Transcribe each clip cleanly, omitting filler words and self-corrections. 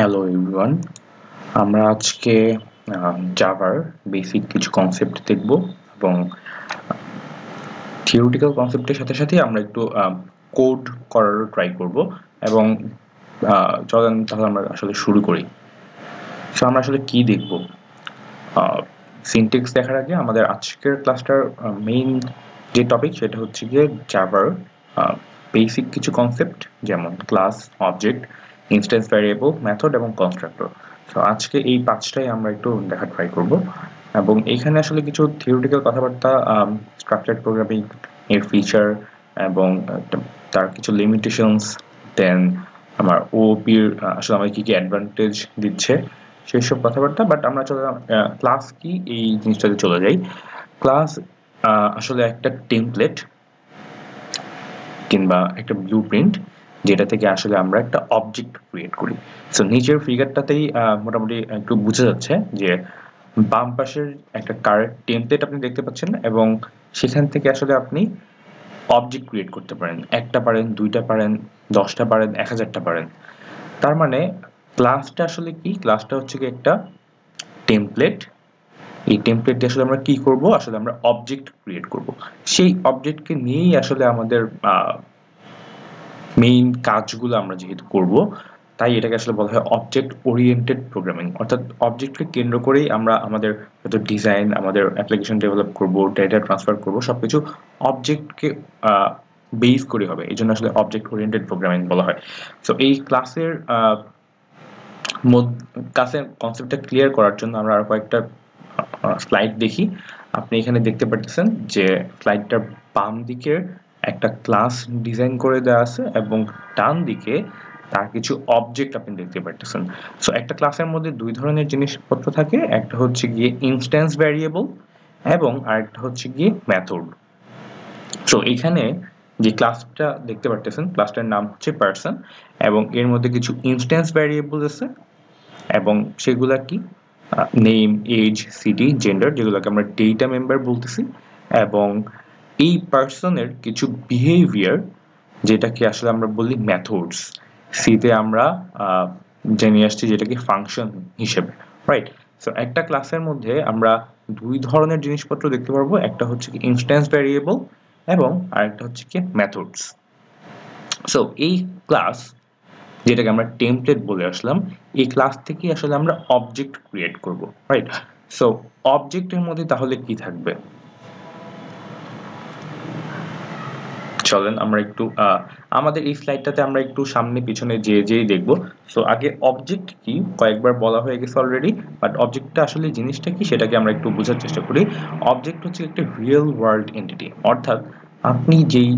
Hello everyone, আমরা আজকে জাভার basic কিছু কনসেপ্ট দেখব এবং থিওরিটিক্যাল কনসেপ্টের সাথে সাথে আমরা একটু কোড করারও ট্রাই করব এবং চলেন তাহলে আমরা আসলে শুরু করি। সো আমরা আসলে কি দেখব? সিনট্যাক্স দেখার আগে আমাদের আজকের ক্লাসটার মেইন যে টপিক সেটা হচ্ছে গিয়ে জাভার বেসিক কিছু কনসেপ্ট, যেমন class, object, instance variable, method এবং কনস্ট্রাক্টর। সো আজকে এই পাঁচটাই আমরা একটু দেখা ট্রাই করব এবং এখানে আসলে কিছু থিওরিটিক্যাল কথাবার্তা, স্ট্রাকচার্ড প্রোগ্রামিং এর ফিচার এবং তার কিছু লিমিটেশনস, দেন আমার ওপির আসলে আমাদের কি কি অ্যাডভান্টেজ দিচ্ছে সেসব কথাবার্তা। বাট আমরা চলে ক্লাস কি এই জিনিসটাতে চলে যাই। ক্লাস আসলে একটা টেমপ্লেট কিংবা একটা ব্লুপ্রিন্ট, যেটা থেকে আসলে আমরা একটা অবজেক্ট ক্রিয়েট করি। সো নিচের ফিগারটাতেই মোটামুটি একটু বোঝা যাচ্ছে যে বাম পাশের একটা কারেক্ট টেমপ্লেট আপনি দেখতে পাচ্ছেন এবং সেখান থেকে আসলে আপনি অবজেক্ট ক্রিয়েট করতে পারেন। একটা পারেন, দুইটা পারেন, 10টা পারেন, 1000টা পারেন। তার মানে ক্লাসটা আসলে কি? ক্লাসটা হচ্ছে কি একটা টেমপ্লেট। এই টেমপ্লেট দিয়ে আসলে আমরা কি করব? আসলে আমরা অবজেক্ট ক্রিয়েট করব। সেই অবজেক্টকে নিয়েই আসলে আমাদের মেইন কাজগুলো আমরা যেহেতু করব, তাই এটাকে আসলে বলা হয় অবজেক্ট ওরিয়েন্টেড প্রোগ্রামিং। অর্থাৎ অবজেক্টকে কেন্দ্র করেই আমরা আমাদের যত ডিজাইন, আমাদের অ্যাপ্লিকেশন ডেভেলপ করব, ডেটা ট্রান্সফার করব, সবকিছু অবজেক্টকে বেস করে হবে। এই জন্য আসলে অবজেক্ট ওরিয়েন্টেড প্রোগ্রামিং বলা হয়। সো এই ক্লাসের কনসেপ্টটা ক্লিয়ার করার জন্য আমরা আরো কয়েকটা স্লাইড দেখি। আপনি এখানে দেখতে পাচ্ছেন যে স্লাইডটার বাম দিকের একটা ক্লাস ডিজাইন করে দেওয়া আছে এবং ডান দিকে তার কিছু অবজেক্ট আপনি দেখতে পাচ্ছেন। সো একটা ক্লাসের মধ্যে দুই ধরনের জিনিসপত্র থাকে, একটা হচ্ছে গিয়ে ইনস্ট্যান্স ভ্যারিয়েবল এবং আরেকটা হচ্ছে গিয়ে মেথড। সো এখানে যে ক্লাসটা দেখতে পাচ্ছেন, ক্লাসটার নাম হচ্ছে পারসন এবং এর মধ্যে কিছু ইনস্ট্যান্স ভ্যারিয়েবল আছে এবং সেগুলা কি? নেম, এজ, সিটি, জেন্ডার, যেগুলোকে আমরা ডেটা মেম্বার বলতেছি, এবং এই পার্সনের কিছু বিহেভিয়ার যেটাকে আসলে আমরা বলি মেথডস। সিতে আমরা জেনে আসছি যেটাকে ফাংশন হিসেবে, রাইট? সো একটা ক্লাসের মধ্যে আমরা দুই ধরনের জিনিসপত্র দেখতে পারবো, একটা হচ্ছে কি ইনস্ট্যান্স ভ্যারিয়েবল এবং আরেকটা হচ্ছে কি মেথডস। সো এই ক্লাস, যেটাকে আমরা টেমপ্লেট বলে আসলাম, এই ক্লাস থেকে আসলে আমরা অবজেক্ট ক্রিয়েট করব, রাইট? সো অবজেক্টের মধ্যে তাহলে কি থাকবে? চলেন আমরা একটু আমাদের এই স্লাইডটাতে আমরা একটু সামনে পিছনে যেই দেখব। সো আগে অবজেক্ট কি কয়েকবার বলা হয়ে গেছে অলরেডি, বাট অবজেক্টটা আসলে জিনিসটা কি সেটাকে আমরা একটু বোঝার চেষ্টা করি। অবজেক্ট হচ্ছে একটা রিয়েল ওয়ার্ল্ড এন্টিটি, অর্থাৎ আপনি যেই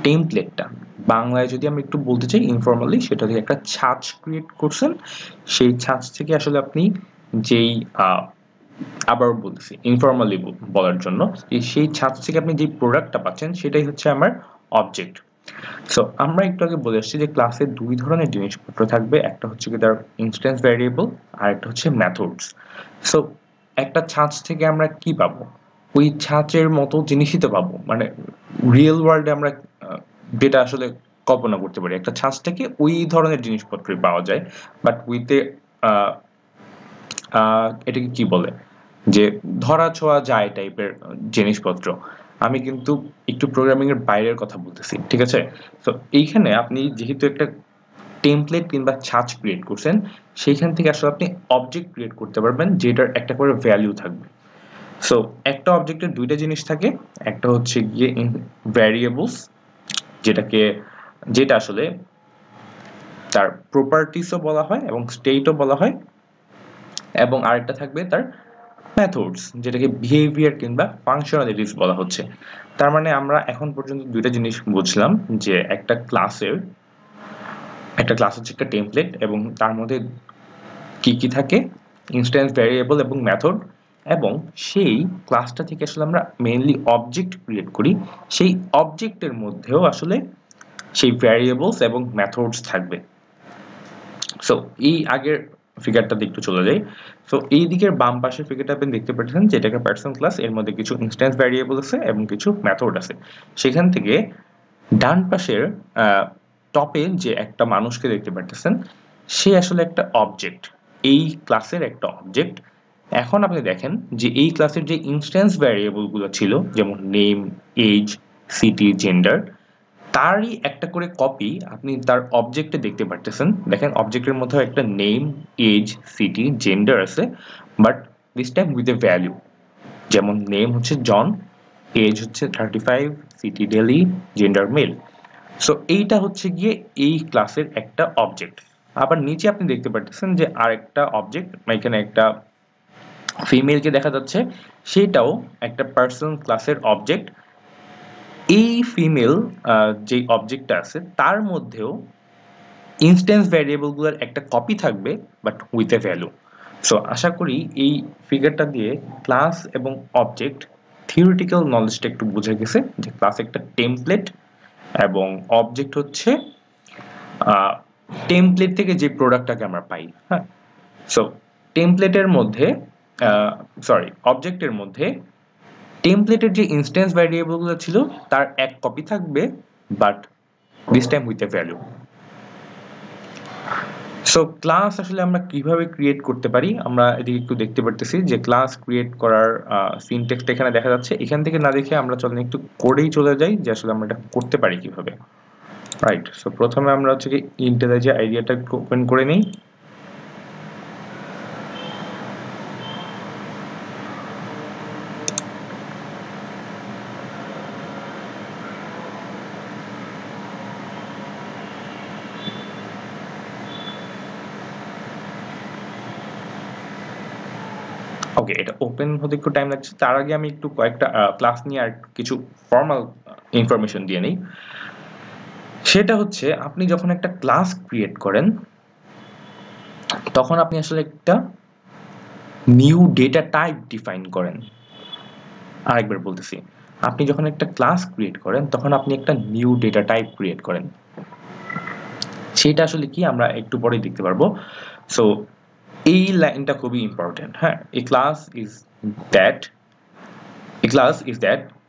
টেমপ্লেটটা, বাংলায় যদি আমি একটু বলতে চাই ইনফর্মালি, সেটা থেকে একটা ছাঁচ ক্রিয়েট করছেন। সেই ছাঁচ থেকে আসলে আপনি যেই আবার বলতেছি ইনফর্মালি বলার জন্য, সেই ছাঁচ থেকে আপনি যে প্রোডাক্টটা পাচ্ছেন সেটাই হচ্ছে আমার অবজেক্ট। সো আমরা একটু আগে বলে আসছি যে ক্লাসে দুই ধরনের জিনিসপত্র থাকবে, একটা হচ্ছে কি তার ইনস্ট্যান্স ভ্যারিয়েবল আর একটা হচ্ছে মেথডস। সো একটা ছাঁচ থেকে আমরা কি পাবো? ওই ছাঁচের মতো জিনিসই তো পাবো, মানে রিয়েল ওয়ার্ল্ডে আমরা যেটা আসলে কল্পনা করতে পারি, একটা ছাঁচ থেকে ওই ধরনের জিনিসপত্রই পাওয়া যায়, বাট উইথ এটাকে কি বলে, যে ধরা ছোঁয়া যায় টাইপের জিনিসপত্র। আমি কিন্তু একটু প্রোগ্রামিং এর বাইরের কথা বলতেছি, ঠিক আছে? তো এইখানে আপনি যেহেতু একটা টেমপ্লেট কিংবা ছাঁচ ক্রিয়েট করছেন, সেইখান থেকে আসলে আপনি অবজেক্ট ক্রিয়েট করতে পারবেন যেটার একটা করে ভ্যালু থাকবে। সো একটা অবজেক্টের দুইটা জিনিস থাকে, একটা হচ্ছে গিয়ে ভ্যারিয়েবলস, যেটা আসলে তার প্রপার্টিসও বলা হয় এবং স্টেটও বলা হয়, এবং আরেকটা থাকবে তার মেথডস, যেটাকে বিহেভিয়ার কিংবা ফাংশনালিটিস বলা হচ্ছে। তার মানে আমরা এখন পর্যন্ত দুইটা জিনিস বুঝলাম, যে একটা ক্লাস হচ্ছে একটা টেমপ্লেট এবং তার মধ্যে কি কি থাকে, ইনস্ট্যান্স ভ্যারিয়েবল এবং মেথড, এবং সেই ক্লাসটা থেকে আসলে আমরা মেইনলি অবজেক্ট ক্রিয়েট করি। সেই অবজেক্টের মধ্যেও আসলে সেই ভ্যারিয়েবলস এবং মেথডস থাকবে। সো এই আগের ফিগারটাতে একটু চলে যাই। সো এই দিকের বাম পাশের ফিগারটা আপনি দেখতে পাচ্ছেন যে এটাকে পার্সন ক্লাস, এর মধ্যে কিছু ইনস্ট্যান্স ভ্যারিয়েবল আছে এবং কিছু মেথড আছে। সেখান থেকে ডান পাশের টপে যে একটা মানুষকে দেখতে পাচ্ছেন, সে আসলে একটা অবজেক্ট, এই ক্লাসের একটা অবজেক্ট। এখন আপনি দেখেন যে এই ক্লাসের যে ইনস্ট্যান্স ভ্যারিয়েবলগুলো ছিল, যেমন নেম, এজ, সিটি, জেন্ডার, তারই একটা করে কপি আপনি তার অবজেক্টে দেখতে পারতেছেন। দেখেন অবজেক্টের মধ্যে একটা নেম, এজ, সিটি, জেন্ডার আছে, but this time with a value. যেমন নেম হচ্ছে জন, এজ হচ্ছে 35, city Delhi, gender mail. So এইটা হচ্ছে গিয়ে এই ক্লাসের একটা অবজেক্ট। আবার নিচে আপনি দেখতে পাচ্ছেন যে আরেকটা অবজেক্ট, এখানে একটা ফিমেলকে দেখা যাচ্ছে, সেটাও একটা পার্সন ক্লাসের অবজেক্ট। এই ফিমেল যে অবজেক্টটা আছে তার মধ্যেও ইনস্ট্যান্স ভ্যারিয়েবলগুলোর একটা কপি থাকবে, but with a value. So আশা করি এই ফিগারটা দিয়ে ক্লাস এবং অবজেক্ট থিওরিটিক্যাল নলেজটা একটু বোঝা গেছে, যে ক্লাস একটা টেমপ্লেট এবং অবজেক্ট হচ্ছে টেমপ্লেট থেকে যে প্রোডাক্টটাকে আমরা পাই। হ্যাঁ, সো টেমপ্লেটের মধ্যে অবজেক্টের মধ্যে টেমপ্লেটের যে ইনস্ট্যান্স ভ্যারিয়েবলগুলো ছিল তার এক কপি থাকবে, but this time with a value. So class আসলে আমরা কিভাবে ক্রিয়েট করতে পারি, আমরা এদিকে একটু দেখতে পারতেছি যে ক্লাস ক্রিয়েট করার সিনট্যাক্সটা এখানে দেখা যাচ্ছে। এখান থেকে না দেখে আমরা চলেন একটু কোডেই চলে যাই যে আসলে আমরা এটা করতে পারি কিভাবে। রাইট, সো প্রথমে আমরা হচ্ছে কি ইন্টেলিজেন্ট আইডিয়াটা একটু ওপেন করে নিই। ওকে, এটা ওপেন হতে একটু টাইম লাগছে। তার আগে আমি একটু কয়েকটা ক্লাস নিয়ে আর কিছু ফর্মাল ইনফরমেশন দিয়ে নিই। সেটা হচ্ছে আপনি যখন একটা ক্লাস ক্রিয়েট করেন তখন আপনি আসলে একটা নিউ ডেটা টাইপ ডিফাইন করেন। আরেকবার বলতেছি, আপনি যখন একটা ক্লাস ক্রিয়েট করেন তখন আপনি একটা নিউ ডেটা টাইপ ক্রিয়েট করেন। সেটা আসলে কি আমরা একটু পরেই দেখতে পারবো। সো এই লাইনটা খুবই ইম্পর্টেন্ট। হ্যাঁ, a class is that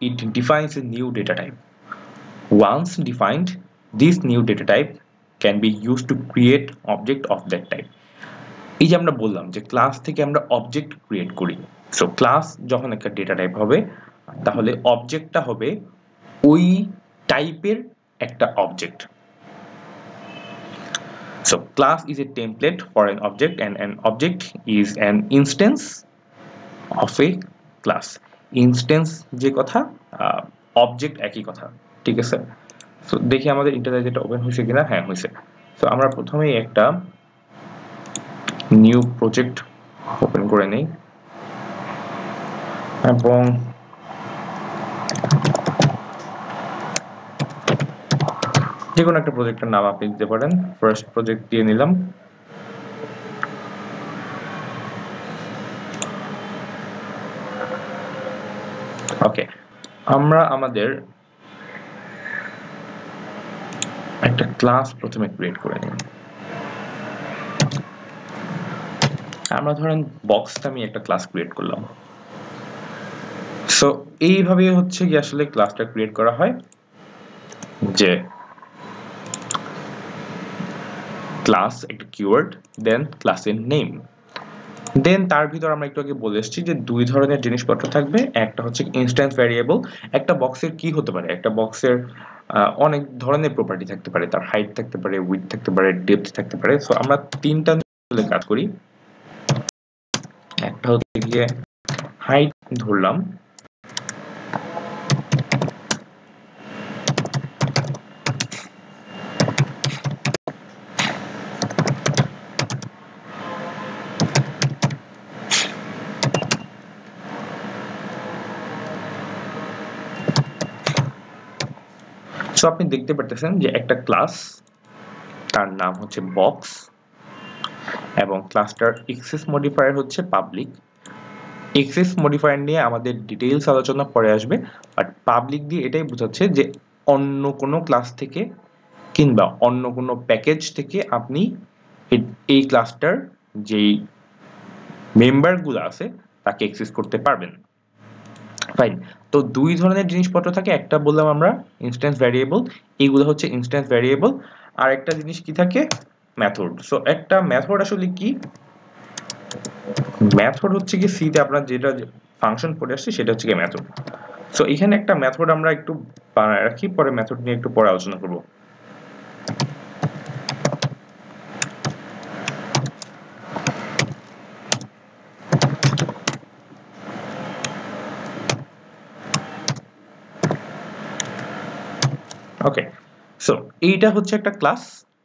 it defines a new data type. Once defined, this new data type can be used to create object of that type. এই যে আমরা বললাম যে ক্লাস থেকে আমরা অবজেক্ট ক্রিয়েট করি। সো ক্লাস যখন একটা ডেটা টাইপ হবে, তাহলে অবজেক্টটা হবে ওই টাইপের একটা object. So class is a template for an object and an object is an instance of a class. Instance যে কথা, অবজেক্ট একই কথা, ঠিক আছে। সো দেখি আমাদের ইন্টারনেট যেটা ওপেন হয়েছে কিনা। হ্যাঁ, হয়েছে। সো আমরা প্রথমেই একটা নিউ প্রজেক্ট ওপেন করে নেই এবং যে কোনো একটা প্রজেক্টের নাম আপনি দিতে পারেন। ফার্স্ট প্রজেক্ট দিয়ে নিলাম। ওকে, আমরা আমাদের একটা ক্লাস প্রথমে ক্রিয়েট করে নিই। আমরা ধরেন বক্সটা আমি একটা ক্লাস ক্রিয়েট করলাম। সো এইভাবে হচ্ছে কি আসলে ক্লাসটা ক্রিয়েট করা হয়, যে ক্লাস একটা কিওয়ার্ড, দেন ক্লাসের নেম, দেন তার ভিতর আমরা একটু আগে বলে এসেছি যে দুই ধরনের জিনিসপত্র থাকবে। একটা হচ্ছে ইনস্ট্যান্স ভ্যারিয়েবল। একটা বক্সের কি হতে পারে, একটা বক্সের অনেক ধরনের প্রপার্টি থাকতে পারে। তার হাইট থাকতে পারে, উইডথ থাকতে পারে, ডেপথ থাকতে পারে। সো আমরা তিনটা নিয়ে কাজ করি। একটা হচ্ছে গিয়ে হাইট ধরলাম, সো আপনি দেখতে পারতেছেন যে একটা ক্লাস, তার নাম হচ্ছে বক্স, এবং ক্লাসটার এক্সেস মডিফায়ার হচ্ছে পাবলিক। এক্সেস মডিফায়ার নিয়ে আমাদের ডিটেইলস আলোচনা পরে আসবে, বাট পাবলিক দিয়ে এটাই বোঝাচ্ছে যে অন্য কোনো ক্লাস থেকে কিংবা অন্য কোনো প্যাকেজ থেকে আপনি এই ক্লাসটার যেই মেম্বারগুলো আছে তাকে অ্যাক্সেস করতে পারবেন। ফাইন। তো দুই ধরনের জিনিসপত্র থাকে। একটা বললাম আমরা ইনস্ট্যান্স ভ্যারিয়েবল, এইগুলো হচ্ছে ইনস্ট্যান্স ভ্যারিয়েবল। আর একটা জিনিস কি থাকে, মেথড। সো একটা মেথড আসলে কি? মেথড হচ্ছে কি সি তে আপনার যেটা ফাংশন পড়ে আসছে সেটা হচ্ছে কি মেথড। সো এখানে একটা মেথড আমরা একটু বানায় রাখি, পরে মেথড নিয়ে একটু পরে আলোচনা করব। ওকে, সো এইটা হচ্ছে একটা ক্লাস।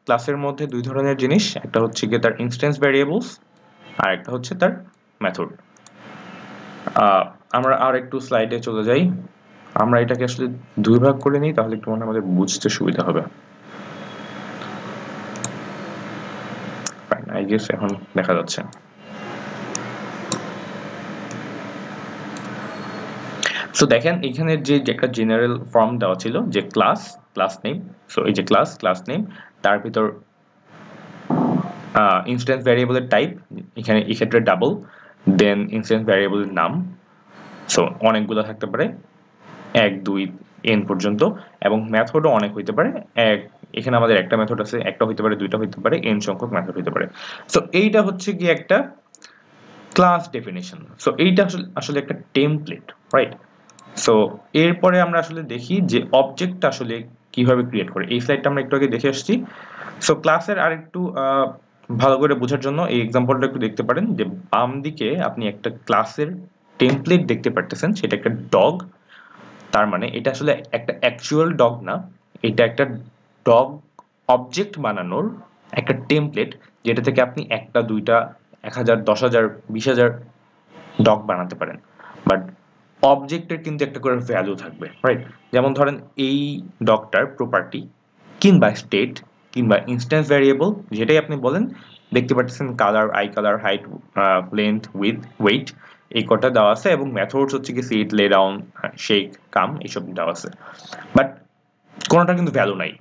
ক্লাসের মধ্যে দুই ধরনের জিনিস, একটা হচ্ছে গিয়ে তার ইনস্ট্যান্স ভ্যারিয়েবলস আর একটা হচ্ছে তার মেথড। আমরা আর একটু স্লাইডে চলে যাই। আমরা এটাকে আসলে দুই ভাগ করে নিই, তাহলে একটু আমাদের বুঝতে সুবিধা হবে। আই গেস এখন দেখা যাচ্ছে। সো দেখেন এখানে যে একটা জেনারেল ফর্ম দেওয়া ছিল যে ক্লাস নেম। সো এই যে ক্লাস নেম, তার ভিতর ইনস্ট্যান্স ভ্যারিয়েবলের টাইপ, এখানে এই ক্ষেত্রে ডাবল, দেন ইনস্ট্যান্স ভ্যারিয়েবলের নাম। সো অনেকগুলো থাকতে পারে, 1 2 n পর্যন্ত, এবং মেথডও অনেক হইতে পারে। এখানে আমাদের একটা মেথড আছে, একটা হইতে পারে, দুইটা হইতে পারে, n সংখ্যক মেথড হইতে পারে। সো এইটা হচ্ছে কি একটা ক্লাস ডেফিনিশন। সো এইটা আসলে একটা টেমপ্লেট, রাইট? সো এরপরে আমরা আসলে দেখি যে অবজেক্টটা আসলে কিভাবে ক্রিয়েট করে। এই স্লাইডটা আমরা একটু আগে দেখে আসছি। সো ক্লাসের আরেকটু ভালো করে বোঝার জন্য এই এক্সাম্পলটা একটু দেখতে পারেন, যে বাম দিকে আপনি একটা ক্লাসের টেমপ্লেট দেখতে পারতেছেন, সেটা একটা ডগ। তার মানে এটা আসলে একটা অ্যাকচুয়াল ডগ না, এটা একটা ডগ অবজেক্ট বানানোর একটা টেমপ্লেট, যেটা থেকে আপনি একটা, দুইটা, 1000, 10,000, 20,000 ডগ বানাতে পারেন। বাট অবজেক্টের কিন্তু একটা করে ভ্যালু থাকবে, রাইট? যেমন ধরেন এই ডগটার প্রপার্টি কিংবা স্টেট কিংবা ইনস্ট্যান্স ভ্যারিয়েবল যেটাই আপনি বলেন, দেখতে পাচ্ছেন colour, eye colour, height, length, width, weight, এই কটা দেওয়া আছে, এবং মেথডস হচ্ছে কি সিট, লে ডাউন, শেক, কাম, এইসব দেওয়া আছে। বাট কোনোটা কিন্তু ভ্যালু নাই।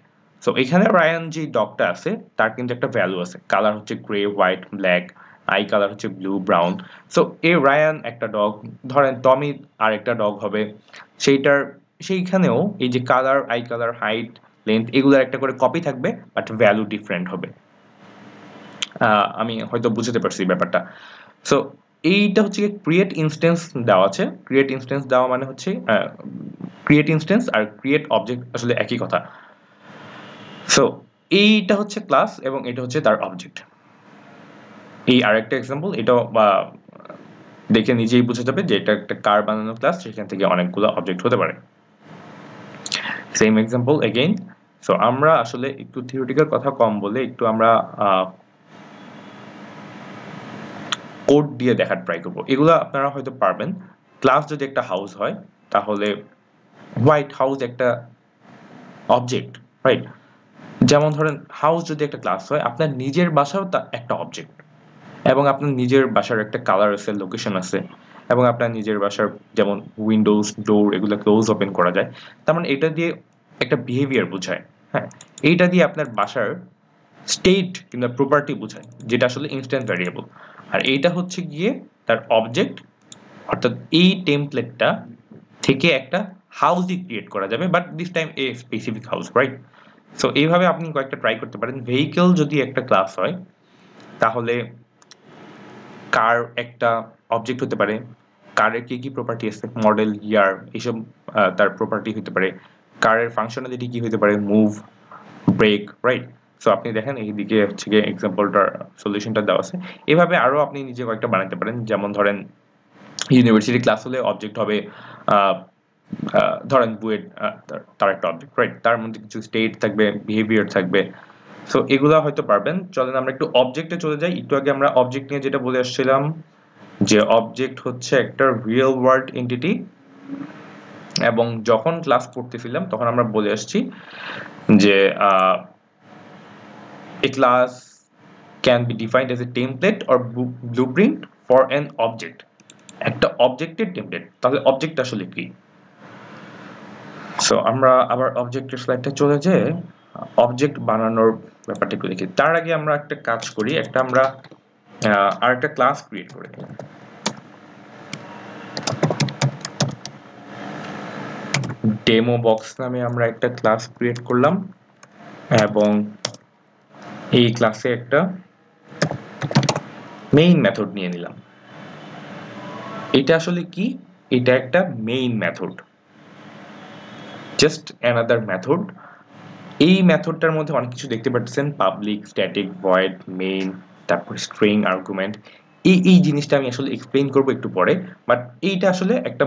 সো এখানে রায়ান যে ডগটা আছে তার কিন্তু একটা ভ্যালু আছে, কালার হচ্ছে grey, white, black, I colour হচ্ছে ব্লু, ব্রাউন। সো এই রায়ান একটা ডগ, ধরেন টমি আর একটা ডগ হবে, সেইখানেও এই যে colour, eye colour, height, length, এগুলোর একটা করে কপি থাকবে, বাট ভ্যালু ডিফারেন্ট হবে। আমি হয়তো বুঝতে পারছি ব্যাপারটা। সো এইটা হচ্ছে ক্রিয়েট ইনস্ট্যান্স দেওয়া আছে। ক্রিয়েট ইনস্ট্যান্স দেওয়া মানে হচ্ছে ক্রিয়েট ইনস্ট্যান্স আর ক্রিয়েট অবজেক্ট আসলে একই কথা। সো এইটা হচ্ছে ক্লাস এবং এটা হচ্ছে তার অবজেক্ট। এই আরেকটা এক্সাম্পল, এটাও দেখে নিজেই বোঝা যাবে যে এটা একটা কার বানানো ক্লাস, সেখান থেকে অনেকগুলো অবজেক্ট হতে পারে। Same example again. সো আমরা আসলে একটু থিওরিটিক্যাল কথা কম বলে একটু আমরা কোড দিয়ে দেখার ট্রাই করবো। এগুলো আপনারা হয়তো পারবেন। ক্লাস যদি একটা হাউস হয়, তাহলে হোয়াইট হাউস একটা অবজেক্ট, রাইট? যেমন ধরেন হাউস যদি একটা ক্লাস হয়, আপনার নিজের বাসাও একটা অবজেক্ট, এবং আপনার নিজের বাসার একটা কালার আছে, লোকেশন আছে, এবং আপনার নিজের বাসার যেমন উইন্ডোজ, ডোর, এগুলো ক্লোজ ওপেন করা যায়। তার মানে এটা দিয়ে একটা বিহেভিয়ার বোঝায়। হ্যাঁ, এইটা দিয়ে আপনার বাসার স্টেট কিংবা প্রপার্টি বোঝায়, যেটা আসলে ইনস্ট্যান্ট ভ্যারিয়েবল। আর এইটা হচ্ছে গিয়ে তার অবজেক্ট, অর্থাৎ এই টেমপ্লেটটা থেকে একটা হাউসই ক্রিয়েট করা যাবে, but this time a specific house, right? So এইভাবে আপনি কয়েকটা ট্রাই করতে পারেন। ভেহিকেল যদি একটা ক্লাস হয়, তাহলে কার একটা অবজেক্ট হতে পারে। কারের কি কি প্রপার্টি আছে, মডেল, ইয়ার, এইসব তার প্রপার্টি হতে পারে। কারের ফাংশনালিটি কি হতে পারে, মুভ, ব্রেক, রাইট? সো আপনি দেখেন এইদিকে হচ্ছে গিয়ে এক্সাম্পলটার সলিউশনটা দেওয়া আছে। এভাবে আরো আপনি নিজে কয়েকটা বানাতে পারেন। যেমন ধরেন ইউনিভার্সিটি ক্লাস হলে অবজেক্ট হবে ধরেন বুয়েট, তার একটা অবজেক্ট, রাইট? তার মধ্যে কিছু স্টেট থাকবে, বিহেভিয়ার থাকবে। সো এগুলা হয়তো পারবেন। চলেন আমরা একটু অবজেক্টে চলে যাই। একটু আগে আমরা অবজেক্ট নিয়ে যেটা বলে আসছিলাম, যে অবজেক্ট হচ্ছে একটা রিয়েল ওয়ার্ল্ড এন্টিটি, এবং যখন ক্লাস পড়তেছিলাম তখন আমরা বলে আসছি যে a class can be defined as a template or blueprint for an object. একটা অবজেক্টের টেমপ্লেট, তাহলে অবজেক্ট আসলে কি? সো আমরা আবার অবজেক্টের স্লাইডটা চলে যেয়ে অবজেক্ট বানানোর ব্যাপারটা একটু দেখি। তার আগে আমরা একটা কাজ করি, আমরা আরেকটা ক্লাস ক্রিয়েট করি। ডেমো বক্স নামে আমরা একটা ক্লাস ক্রিয়েট করলাম, এবং এই ক্লাসে একটা মেইন মেথড নিয়ে নিলাম। এটা আসলে কি? এটা একটা main method, just another method. এই মেথডটার মধ্যে অনেক কিছু দেখতে পাচ্ছেন, পাবলিক, স্ট্যাটিক, ভয়েড, মেইন, তারপর স্ট্রিং, আর্গুমেন্ট। এই জিনিসটা আমি আসলে এক্সপ্লেইন করব একটু পরে, বাট এইটা আসলে একটা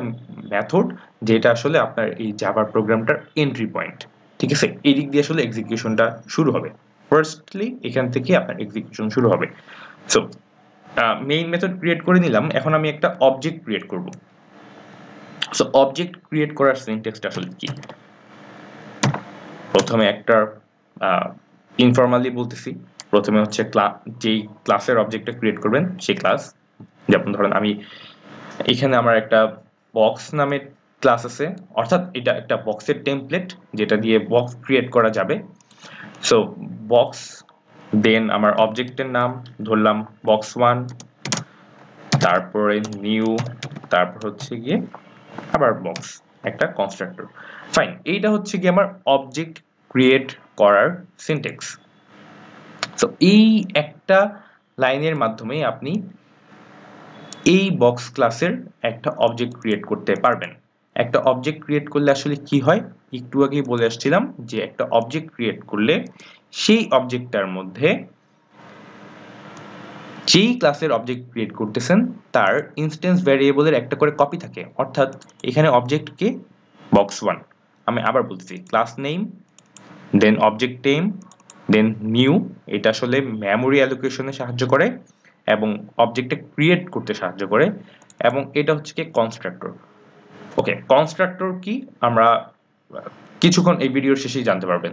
মেথড যেটা আসলে আপনার এই জাভা প্রোগ্রামটার এন্ট্রি পয়েন্ট। ঠিক আছে, এই দিক দিয়ে আসলে এক্সিকিউশনটা শুরু হবে। ফার্স্টলি এখান থেকে আপনার এক্সিকিউশন শুরু হবে। সো মেইন মেথড ক্রিয়েট করে নিলাম, এখন আমি একটা অবজেক্ট ক্রিয়েট করব। সো অবজেক্ট ক্রিয়েট করার সিনট্যাক্সটা আসলে কি? প্রথমে একটা ইনফর্মালি বলতেছি, প্রথমে হচ্ছে যেই ক্লাসের অবজেক্টটা ক্রিয়েট করবেন সেই ক্লাস। যেমন ধরেন আমি এখানে আমার একটা বক্স নামের ক্লাস আছে, অর্থাৎ এটা একটা বক্সের টেমপ্লেট যেটা দিয়ে বক্স ক্রিয়েট করা যাবে। সো বক্স, দেন আমার অবজেক্টের নাম ধরলাম box1, তারপরে নিউ, তারপর হচ্ছে গিয়ে আবার বক্স, একটা কনস্ট্রাক্টর। ফাইন, এইটা হচ্ছে গিয়ে আমার অবজেক্ট ক্রিয়েট করার সিনট্যাক্স। সো এই একটা লাইনের মাধ্যমে আপনি এই বক্স ক্লাসের একটা অবজেক্ট ক্রিয়েট করতে পারবেন। একটা অবজেক্ট ক্রিয়েট করলে আসলে কি হয়, একটু আগেই বলে আসছিলাম যে একটা অবজেক্ট ক্রিয়েট করলে সেই অবজেক্টটার মধ্যে যেই ক্লাসের অবজেক্ট ক্রিয়েট করতেছেন তার ইনস্ট্যান্স ভ্যারিয়েবলের একটা করে কপি থাকে। অর্থাৎ এখানে অবজেক্টকে box1, আমি আবার বলতেছি, class name, then object name, then new, এটা আসলে মেমোরি অ্যালোকেশনে সাহায্য করে এবং অবজেক্টটা ক্রিয়েট করতে সাহায্য করে, এবং এটা হচ্ছে কি কনস্ট্রাক্টর। ওকে, কনস্ট্রাক্টর কি আমরা কিছুক্ষণ এই ভিডিওর শেষেই জানতে পারবেন।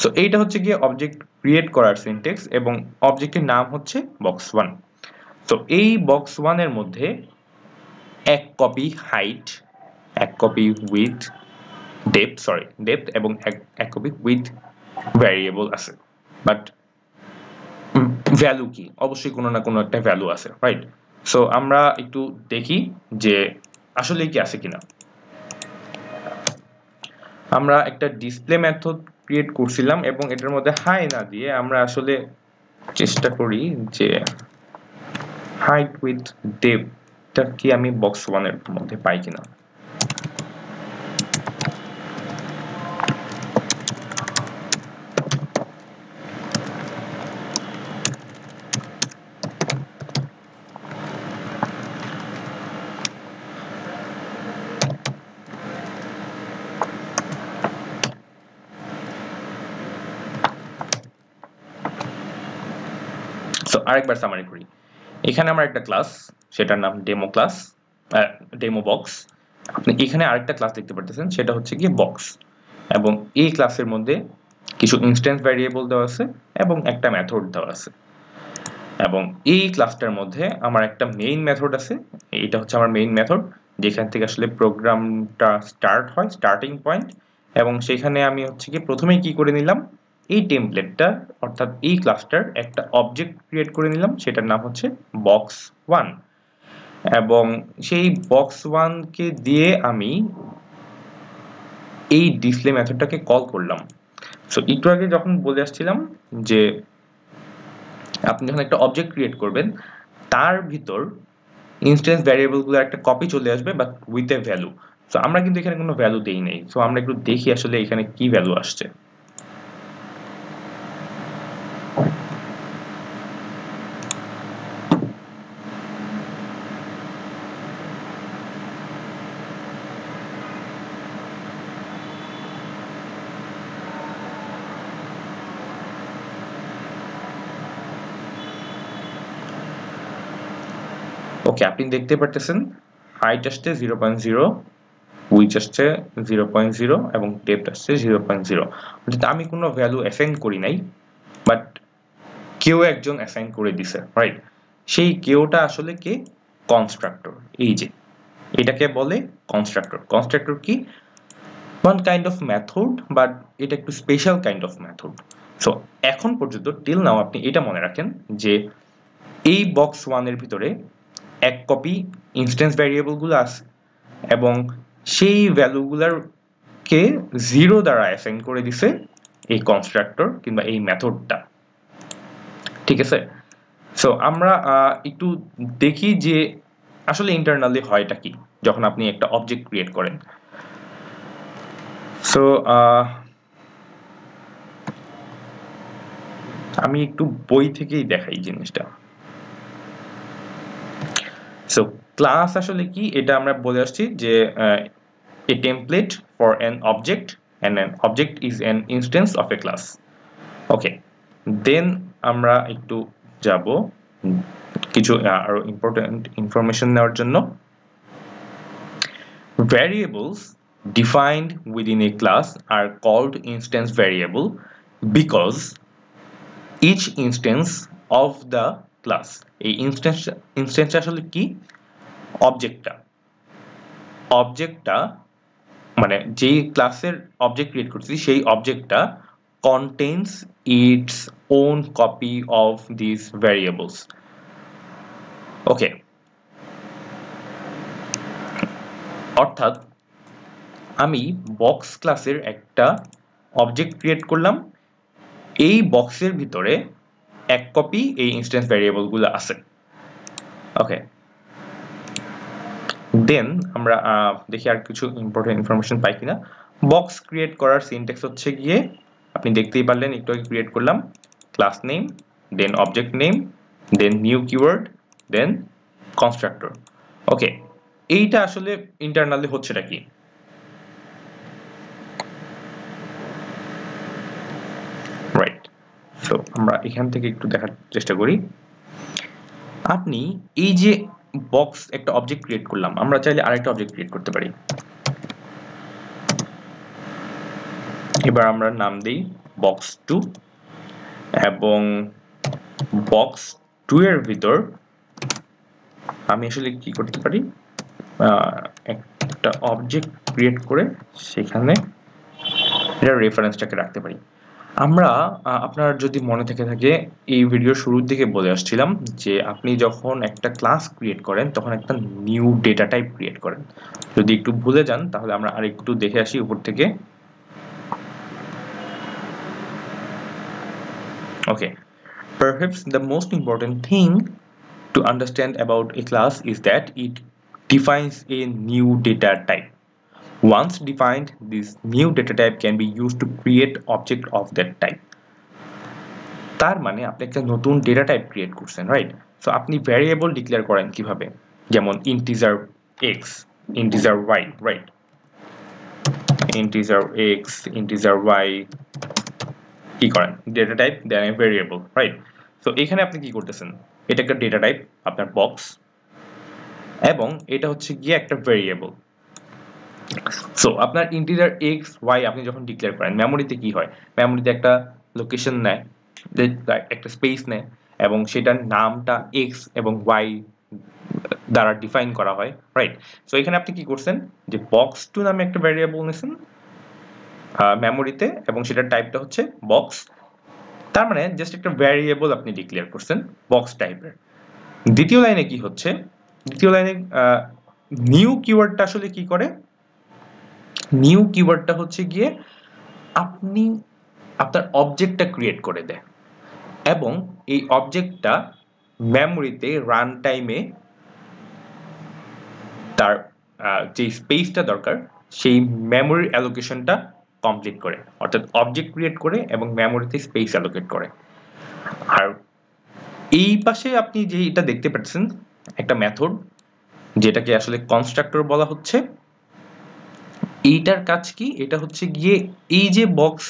সো এইটা হচ্ছে গিয়ে অবজেক্ট ক্রিয়েট করার সিনট্যাক্স এবং অবজেক্টের নাম হচ্ছে box1। তো এই box1 এর মধ্যে এক কপি হাইট, এক কপি উইথ, ডেপথ এবং এক কপি উইথ ভ্যারিয়েবল আছে। বাট ভ্যালু কি? অবশ্যই কোনো না কোনো একটা ভ্যালু আছে, রাইট? সো আমরা একটু দেখি যে আসলে কি আছে কিনা। আমরা একটা ডিসপ্লে মেথড ক্রিয়েট করছিলাম এবং এটার মধ্যে হাই না দিয়ে আমরা আসলে চেষ্টা করি যে হাইট উইথ ডেপথটা কি আমি box1 এর মধ্যে পাই কিনা। সো আরেকবার সামারি করি। এখানে আমার একটা ক্লাস, সেটার নাম ডেমো ক্লাস, ডেমো বক্স। আপনি এখানে আরেকটা ক্লাস দেখতে পারতেছেন, সেটা হচ্ছে গিয়ে বক্স, এবং এই ক্লাসের মধ্যে কিছু ইনস্ট্যান্স ভ্যারিয়েবল দেওয়া আছে এবং একটা মেথড দেওয়া আছে। এবং এই ক্লাসটার মধ্যে আমার একটা মেইন মেথড আছে, এটা হচ্ছে আমার মেইন মেথড, যেখান থেকে আসলে প্রোগ্রামটা স্টার্ট হয়, স্টার্টিং পয়েন্ট। এবং সেখানে আমি হচ্ছে কি প্রথমেই কি করে নিলাম, এই টেমপ্লেটটা অর্থাৎ এই ক্লাসটার একটা অবজেক্ট ক্রিয়েট করে নিলাম, সেটার নাম হচ্ছে box1। এবং সেই box1 কে দিয়ে আমি এই ডিসপ্লে মেথডটাকে কল করলাম। সো একটু আগে যখন বলে আসছিলাম যে আপনি যখন একটা অবজেক্ট ক্রিয়েট করবেন তার ভিতর ইনস্ট্যান্স ভ্যারিয়েবলগুলোর একটা কপি চলে আসবে but with a value. So আমরা কিন্তু এখানে কোনো ভ্যালু দেই নাই। সো আমরা একটু দেখি আসলে এখানে কি ভ্যালু আসছে। ওকে, আপনি দেখতে পারতেছেন হাইট আসছে 0.0, উইচ আসছে 0.0 এবং ডেপথ আসছে 0.0। অর্থাৎ আমি কোনো ভ্যালু অ্যাসাইন করি নাই, বাট কেউ একজন অ্যাসাইন করে দিছে, রাইট? সেই কেউটা আসলে কে? কনস্ট্রাক্টর। এই যে এটাকে বলে কনস্ট্রাক্টর। কনস্ট্রাক্টর কি? One kind of method, but এটা একটু special kind of method. So এখন পর্যন্ত টিল নাও আপনি এটা মনে রাখেন যে এই box1 এর ভিতরে এক কপি ইনস্ট্যান্স ভ্যারিয়েবলগুলো আছে এবং সেই ভ্যালুগুলোকে 0 দ্বারা অ্যাসাইন করে দিছে এই কনস্ট্রাক্টর কিংবা এই মেথডটা। ঠিক আছে। সো আমরা একটু দেখি যে আসলে ইন্টারনালি হয়টা কি যখন আপনি একটা অবজেক্ট ক্রিয়েট করেন। সো আমি একটু বই থেকেই দেখাই জিনিসটা। সো ক্লাস আসলে কি এটা আমরা বলে আসছি যে a template for an object and an object is an instance of a class. ওকে, দেন আমরা একটু যাব কিছু আরো ইম্পর্টেন্ট ইনফরমেশন নেওয়ার জন্য। Variables defined within a class are called instance variable because each instance of the class, এই instance আসলে কি, অবজেক্টটা মানে যেই ক্লাসের অবজেক্ট ক্রিয়েট করছি সেই অবজেক্টটা contains its own copy of these variables. ওকে, অর্থাৎ আমি বক্স ক্লাসের একটা অবজেক্ট ক্রিয়েট করলাম, এই বক্সের ভিতরে এক কপি এই ইনস্ট্যান্স ভ্যারিয়েবলগুলো আছে। ওকে, দেন আমরা দেখি আর কিছু ইম্পর্টেন্ট ইনফরমেশন পাই কিনা। বক্স ক্রিয়েট করার সিনট্যাক্স হচ্ছে গিয়ে আপনি দেখতেই পারলেন, একটু আগে ক্রিয়েট করলাম class name, then object name, then new keyword, then constructor. Okay, এইটা আসলে ইন্টারনালি হচ্ছেটা কি? রাইট, সো আমরা এখান থেকে একটু দেখার চেষ্টা করি। আপনি এই যে বক্স একটা অবজেক্ট ক্রিয়েট করলাম, আমরা চাইলে আরেকটা অবজেক্ট ক্রিয়েট করতে পারি। এবার আমরা নাম দেই বক্স 2 এবং বক্স 2 এর ভিতর আমি আসলে কি করতে পারি, একটা অবজেক্ট ক্রিয়েট করে সেখানে এটা রেফারেন্সটাকে রাখতে পারি। আমরা আপনার যদি মনে থেকে থাকে এই ভিডিওর শুরুর দিকে বলে আসছিলাম যে আপনি যখন একটা ক্লাস ক্রিয়েট করেন তখন একটা নিউ ডেটা টাইপ ক্রিয়েট করেন। যদি একটু ভুলে যান তাহলে আমরা আরেকটু দেখে আসি উপর থেকে। Okay, perhaps the most important thing to understand about a class is that it defines a new data type. Once defined, this new data type can be used to create object of that type. তার মানে আপনি একটা নতুন data type create করছেন, right? So আপনি variable declare করেন কিভাবে, যেমন integer x, integer y, right? Integer x, integer y কি করেন, data type then a variable, right? So এখানে আপনি কি করতেছেন, এটা একটা ডেটা টাইপ আপনার বক্স এবং এটা হচ্ছে গিয়ে একটা ভ্যারিয়েবল। সো আপনার ইন্টিজার এক্স ওয়াই আপনি যখন ডিক্লেয়ার করেন, মেমোরিতে কি হয়, মেমোরিতে একটা লোকেশন নেয়, একটা স্পেস নেয় এবং সেটার নামটা এক্স এবং ওয়াই দ্বারা ডিফাইন করা হয়, রাইট? সো এখানে আপনি কি করছেন যে বক্স 2 নামে একটা ভ্যারিয়েবল নিয়েছেন মেমোরিতে এবং সেটার টাইপটা হচ্ছে বক্স। তার মানে জাস্ট একটা ভ্যারিয়েবল আপনি ডিক্লেয়ার করছেন বক্স টাইপের। দ্বিতীয় লাইনে কি হচ্ছে, দ্বিতীয় লাইনে নিউ কিওয়ার্ডটা আসলে কি করে, নিউ কিওয়ার্ডটা হচ্ছে গিয়ে আপনি আপনার অবজেক্টটা ক্রিয়েট করে দেয় এবং এই অবজেক্টটা মেমোরিতে রান টাইমে তার যে স্পেসটা দরকার সেই মেমোরি অ্যালোকেশনটা কমপ্লিট করে, অর্থাৎ অবজেক্ট ক্রিয়েট করে এবং মেমোরিতে স্পেস অ্যালোকেট করে। আর এই পাশে আপনি যে এটা দেখতে পাচ্ছেন একটা মেথড যেটাকে আসলে কনস্ট্রাক্টর বলা হচ্ছে, এইটার কাজ কি, এটা হচ্ছে গিয়ে এই যে বক্স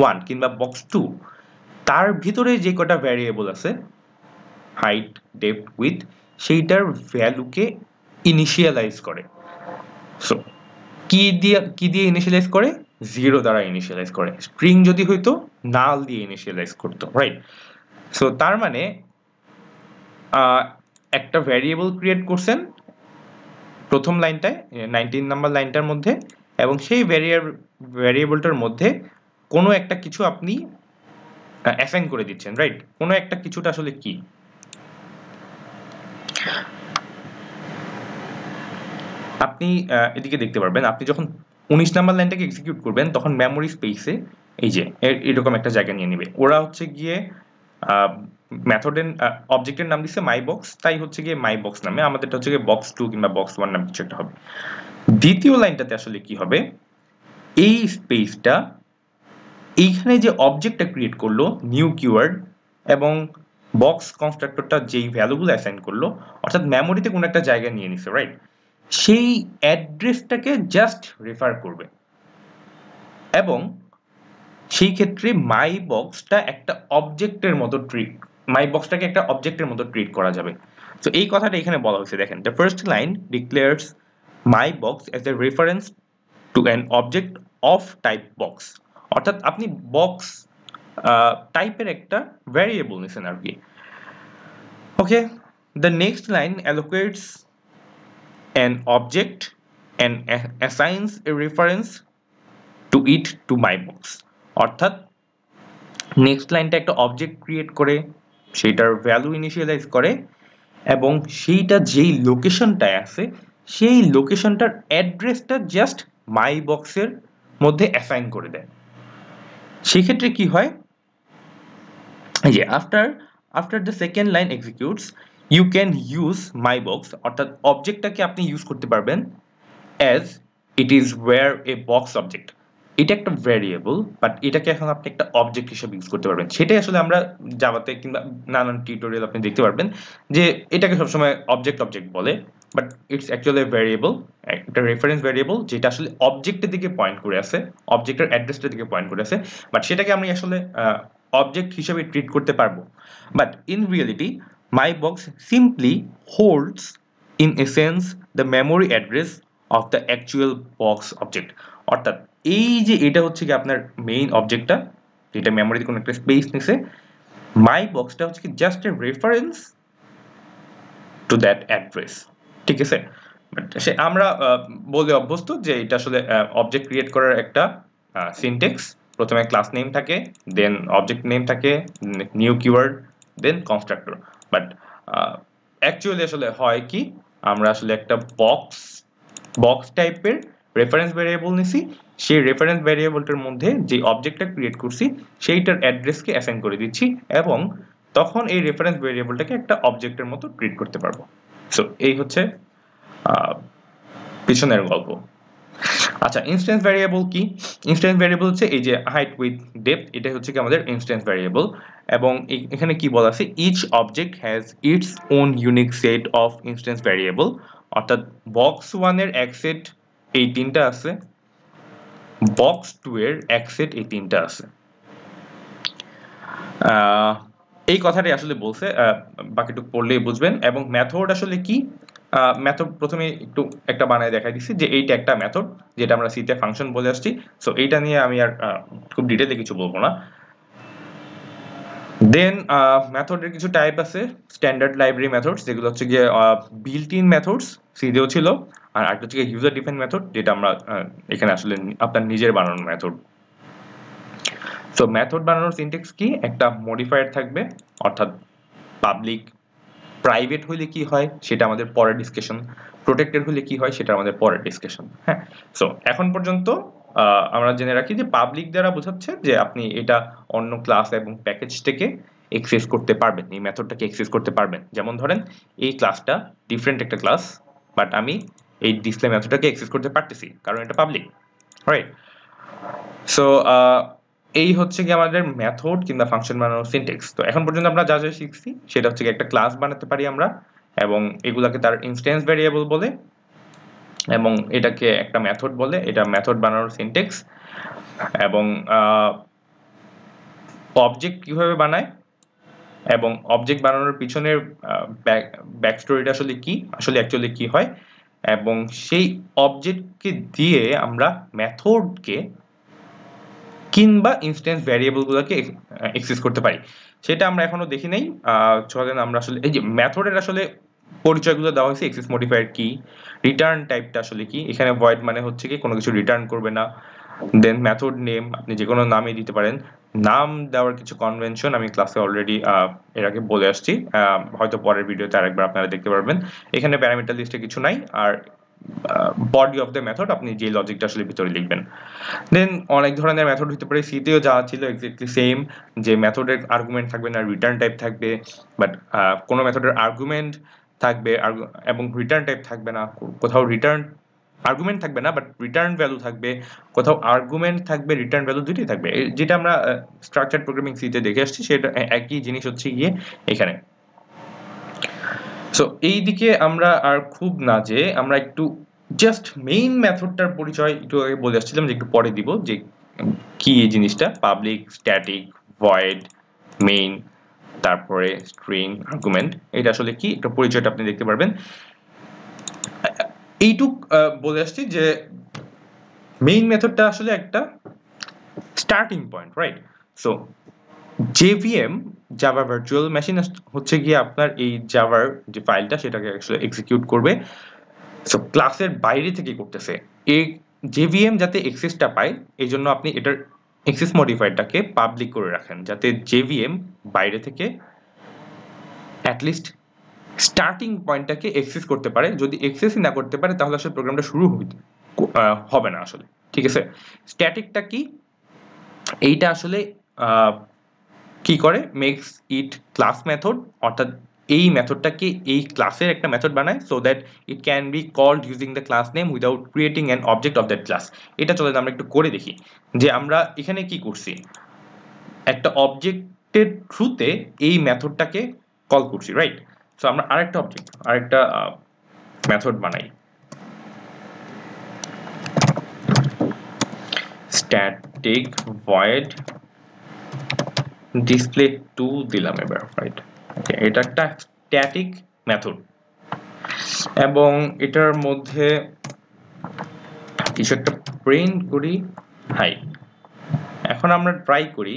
1 কিংবা বক্স 2 তার ভিতরে যে কটা ভ্যারিয়েবল আছে হাইট, ডেপথ, উইথ, সেইটার ভ্যালুকে ইনিশিয়ালাইজ করে। সো কি দিয়ে ইনিশিয়ালাইজ করে, 0 দ্বারা ইনিশিয়ালাইজ করে। স্ট্রিং যদি হইতো নাল দিয়ে ইনিশিয়ালাইজ করতো, রাইট? সো তার মানে একটা ভ্যারিয়েবল ক্রিয়েট করছেন প্রথম লাইনটায় 19 নাম্বার লাইনটার মধ্যে এবং সেই ভ্যারিয়েবলটার মধ্যে কোনো একটা কিছু আপনি অ্যাসাইন করে দিচ্ছেন, রাইট? কোনো একটা কিছুটা আসলে কি, আপনি এদিকে দেখতে পারবেন আপনি যখন 19 নাম্বার লাইনটাকে এক্সিকিউট করবেন তখন মেমোরি স্পেসে এই যে এরকম একটা জায়গা নিয়ে নেবে। ওরা হচ্ছে গিয়ে মেথডের অবজেক্টের নাম দিচ্ছে মাই বক্স, তাই হচ্ছে গিয়ে মাই বক্স নামে, আমাদেরটা হচ্ছে গিয়ে বক্স 2 কিংবা বক্স 1 নামে কিছু একটা হবে। দ্বিতীয় লাইনটাতে আসলে কি হবে, এই স্পেসটা এইখানে যে অবজেক্টটা ক্রিয়েট করলো নিউ কিওয়ার্ড এবং বক্স কনস্ট্রাক্টরটা যেই ভ্যালুগুলো অ্যাসাইন করলো, অর্থাৎ মেমোরিতে কোনো একটা জায়গা নিয়ে নিছে, রাইট, সেই অ্যাড্রেসটাকে জাস্ট রেফার করবে এবং সেই ক্ষেত্রে মাই বক্সটা একটা অবজেক্টের মতো ট্রিট করা যাবে। তো এই কথাটা এখানে বলা হয়েছে, দেখেন, the first line declares my box as a reference to an object of type box, অর্থাৎ আপনি বক্স টাইপের একটা ভ্যারিয়েবল নিছেন আর কি। Okay, the next line allocates an object and assigns a reference to it to my box, অর্থাৎ next লাইনটা একটা অবজেক্ট ক্রিয়েট করে সেটার ভ্যালু ইনিশিয়ালাইজ করে এবং সেইটা যেই লোকেশনটায় আছে সেই লোকেশনটার অ্যাড্রেসটা জাস্ট মাই বক্সের মধ্যে অ্যাসাইন করে দেয়। সেক্ষেত্রে কি হয়, এই যে after the second line executes you can use my box, অর্থাৎ অবজেক্টটাকে আপনি ইউজ করতে পারবেন as it is were a box object, এটা একটা ভ্যারিয়েবল বাট এটাকে এখন আপনি একটা অবজেক্ট হিসেবে ইউজ করতে পারবেন। সেটাই আসলে আমরা জাভাতে কিংবা নানান টিউটোরিয়াল আপনি দেখতে পারবেন যে এটাকে সবসময় অবজেক্ট বলে, বাট ইটস অ্যাকচুয়ালি ভ্যারিয়েবল, একটা রেফারেন্স ভ্যারিয়েবল যেটা আসলে অবজেক্টের দিকে পয়েন্ট করে আছে, অবজেক্টের অ্যাড্রেসটার দিকে পয়েন্ট করে আছে, বাট সেটাকে আমি আসলে অবজেক্ট হিসেবে ট্রিট করতে পারবো। But in reality my box simply holds in a sense the memory address of the actual box object, অর্থাৎ এই যে এটা হচ্ছে কি আপনার মেইন অবজেক্টটা যেটা মেমোরিতে কোনো একটা স্পেস নিছে, মাই বক্সটা হচ্ছে কি just a reference to that address, ঠিক আছে। বাট সে আমরা বলে অভ্যস্ত যে এটা আসলে অবজেক্ট ক্রিয়েট করার একটা সিনটেক্স, প্রথমে ক্লাস নেম থাকে, দেন অবজেক্ট নেম থাকে, new keyword, then constructor. But actually আসলে হয় কি, আমরা আসলে একটা বক্স টাইপের রেফারেন্স ভ্যারিয়েবল নিছি, সেই রেফারেন্স ভ্যারিয়েবলটার মধ্যে যে অবজেক্টটা ক্রিয়েট করছি সেইটার অ্যাড্রেসকে অ্যাসাইন করে দিচ্ছি এবং তখন এই রেফারেন্স ভ্যারিয়েবলটাকে একটা অবজেক্টের মতো ট্রিট করতে পারবো। সো এই হচ্ছে পিছনের গল্প। আচ্ছা, ইনস্ট্যান্স ভ্যারিয়েবল কি? ইনস্ট্যান্স ভ্যারিয়েবল হচ্ছে এই যে হাইট উইথ ডেপথ, এটা হচ্ছে কি আমাদের ইনস্ট্যান্স ভ্যারিয়েবল এবং এখানে কি বলা আছে, each object has its own unique set of instance variable, অর্থাৎ বক্স 1 এর এক সেট এই তিনটা আছে, বক্স 2 এর এক সেট এই তিনটা আছে। এই কথাটাই আসলে বলছে, বাকিটুকু পড়লেই বুঝবেন। এবং মেথড আসলে কি, মেথড প্রথমে একটু একটা বানায় দেখাই দিচ্ছি যে এইটা একটা মেথড যেটা আমরা সিতে ফাংশন বলে আসছি। সো এইটা নিয়ে আমি আর খুব ডিটেইলে কিছু বলবো না। দেন মেথডের কিছু টাইপ আছে, স্ট্যান্ডার্ড লাইব্রেরি মেথডস যেগুলো হচ্ছে গিয়ে বিল্ট ইন মেথডস, সিদেও ছিল, আর একটা হচ্ছে গিয়ে ইউজার ডিফাইন্ড মেথড যেটা আমরা এখানে আসলে আপনার নিজের বানানোর মেথড। সো মেথড বানানোর সিনট্যাক্স কি, একটা মডিফায়ার থাকবে, অর্থাৎ পাবলিক, প্রাইভেট হইলে কি হয় সেটা আমাদের পরের ডিসকাশন, প্রোটেক্টেড হলে কি হয় সেটা আমাদের পরের ডিসকাশন। হ্যাঁ, সো এখন পর্যন্ত আমরা জেনে রাখি যে পাবলিক দ্বারা বোঝাচ্ছে যে আপনি এটা অন্য ক্লাস এবং প্যাকেজ থেকে এক্সেস করতে পারবেন, এই মেথডটাকে এক্সেস করতে পারবেন। যেমন ধরেন এই ক্লাসটা ডিফারেন্ট একটা ক্লাস, বাট আমি এই ডিসপ্লে মেথডটাকে এক্সেস করতে পারতেছি কারণ এটা পাবলিক, রাইট। সো এই হচ্ছে কি আমাদের মেথড কিংবা ফাংশন বানানোর সিনট্যাক্স। তো এখন পর্যন্ত আমরা যা যা শিখছি সেটা হচ্ছে একটা ক্লাস বানাতে পারি আমরা এবং এগুলাকে তার ইনস্ট্যান্স ভ্যারিয়েবল বলে এবং এটাকে একটা মেথড বলে, এটা মেথড বানানোর সিনট্যাক্স। এবং অবজেক্ট কিভাবে বানায় এবং অবজেক্ট বানানোর পিছনের ব্যাক স্টোরিটা আসলে কি, আসলে অ্যাকচুয়ালি কি হয় এবং সেই অবজেক্টকে দিয়ে আমরা মেথডকে কিংবা ইনস্ট্যান্স ভ্যারিয়েবলগুলোকে এক্সেস করতে পারি, সেটা আমরা এখনো দেখি নাই। চলেন আমরা আসলে এই যে মেথডের আসলে পরিচয়গুলো দেওয়া হয়েছে, এক্সেস মডিফায়ার কি, রিটার্ন টাইপটা আসলে কি, এখানে ভয়েড মানে হচ্ছে কি কোনো কিছু রিটার্ন করবে না। দেন মেথড নেম, আপনি যে কোনো নামই দিতে পারেন, নাম দেওয়ার কিছু কনভেনশন আমি ক্লাসে অলরেডি এর আগে বলে আসছি, হয়তো পরের ভিডিওতে আরেকবার আপনারা দেখতে পারবেন। এখানে প্যারামিটার লিস্টে কিছু নাই, আর বডি অফ দ্য মেথড আপনি যে লজিকটা আসলে ভিতরে লিখবেন। দেন অনেক ধরনের মেথড হতে পারে, সিতেও যা ছিল এক্স্যাক্টলি সেম, যে মেথডের আর্গুমেন্ট থাকবে না, রিটার্ন টাইপ থাকবে, বাট কোনো মেথডের আর্গুমেন্ট থাকবে এবং রিটার্ন টাইপ থাকবে না, কোথাও রিটার্ন আর্গুমেন্ট থাকবে না বাট রিটার্ন ভ্যালু থাকবে, কোথাও আর্গুমেন্ট থাকবে রিটার্ন ভ্যালু, দুটোই থাকবে। যেটা আমরা স্ট্রাকচার্ড প্রোগ্রামিং সিতে দেখে আসছি সেটা একই জিনিস হচ্ছে গিয়ে এখানে। সো এই দিকে আমরা আর খুব না যে আমরা একটু জাস্ট মেইন মেথডটার পরিচয় একটু আগে বলে আসছিলাম, যে একটু পরে দিব যে কি এই জিনিসটা, পাবলিক স্ট্যাটিক ভয়েড মেইন তারপরে স্ট্রিং আর্গুমেন্ট, এটা আসলে কি একটা পরিচয়টা আপনি দেখতে পারবেন। এইটুক বলে আসছি যে মেইন মেথডটা আসলে একটা starting point, right? So JVM Java virtual machine হচ্ছে গিয়ে আপনার এই জাভার যে ফাইলটা সেটাকে আসলে এক্সিকিউট করবে। সো ক্লাসের বাইরে থেকে করতেছে, এই JVM যাতে অ্যাক্সেসটা পায় এই জন্য আপনি এটার অ্যাক্সেস মডিফায়ারটাকে পাবলিক করে রাখেন, যাতে JVM বাইরে থেকে অ্যাটলিস্ট স্টার্টিং পয়েন্টটাকে অ্যাক্সেস করতে পারে। যদি অ্যাক্সেসই না করতে পারে তাহলে আসলে প্রোগ্রামটা শুরু হবে না আসলে, ঠিক আছে? স্ট্যাটিকটা কি? এইটা আসলে কি করে, মেক্স ইট ক্লাস মেথড, অর্থাৎ এই মেথডটাকে এই ক্লাসের একটা মেথড বানায় so that it can be called using the class name without creating an object of that class. এটা চলে আমরা একটু করে দেখি যে আমরা এখানে কি করছি, একটা অবজেক্টের থ্রুতে এই মেথডটাকে কল করছি, রাইট? সো আমরা আরেকটা অবজেক্ট আরেকটা মেথড বানাই, স্ট্যাটিক ভয়েড ডিসপ্লে 2 দিলাম এবার, রাইট? ওকে, এটা একটা স্ট্যাটিক মেথড এবং এটার মধ্যে কিছু একটা প্রিন্ট করি, হাই। এখন আমরা ট্রাই করি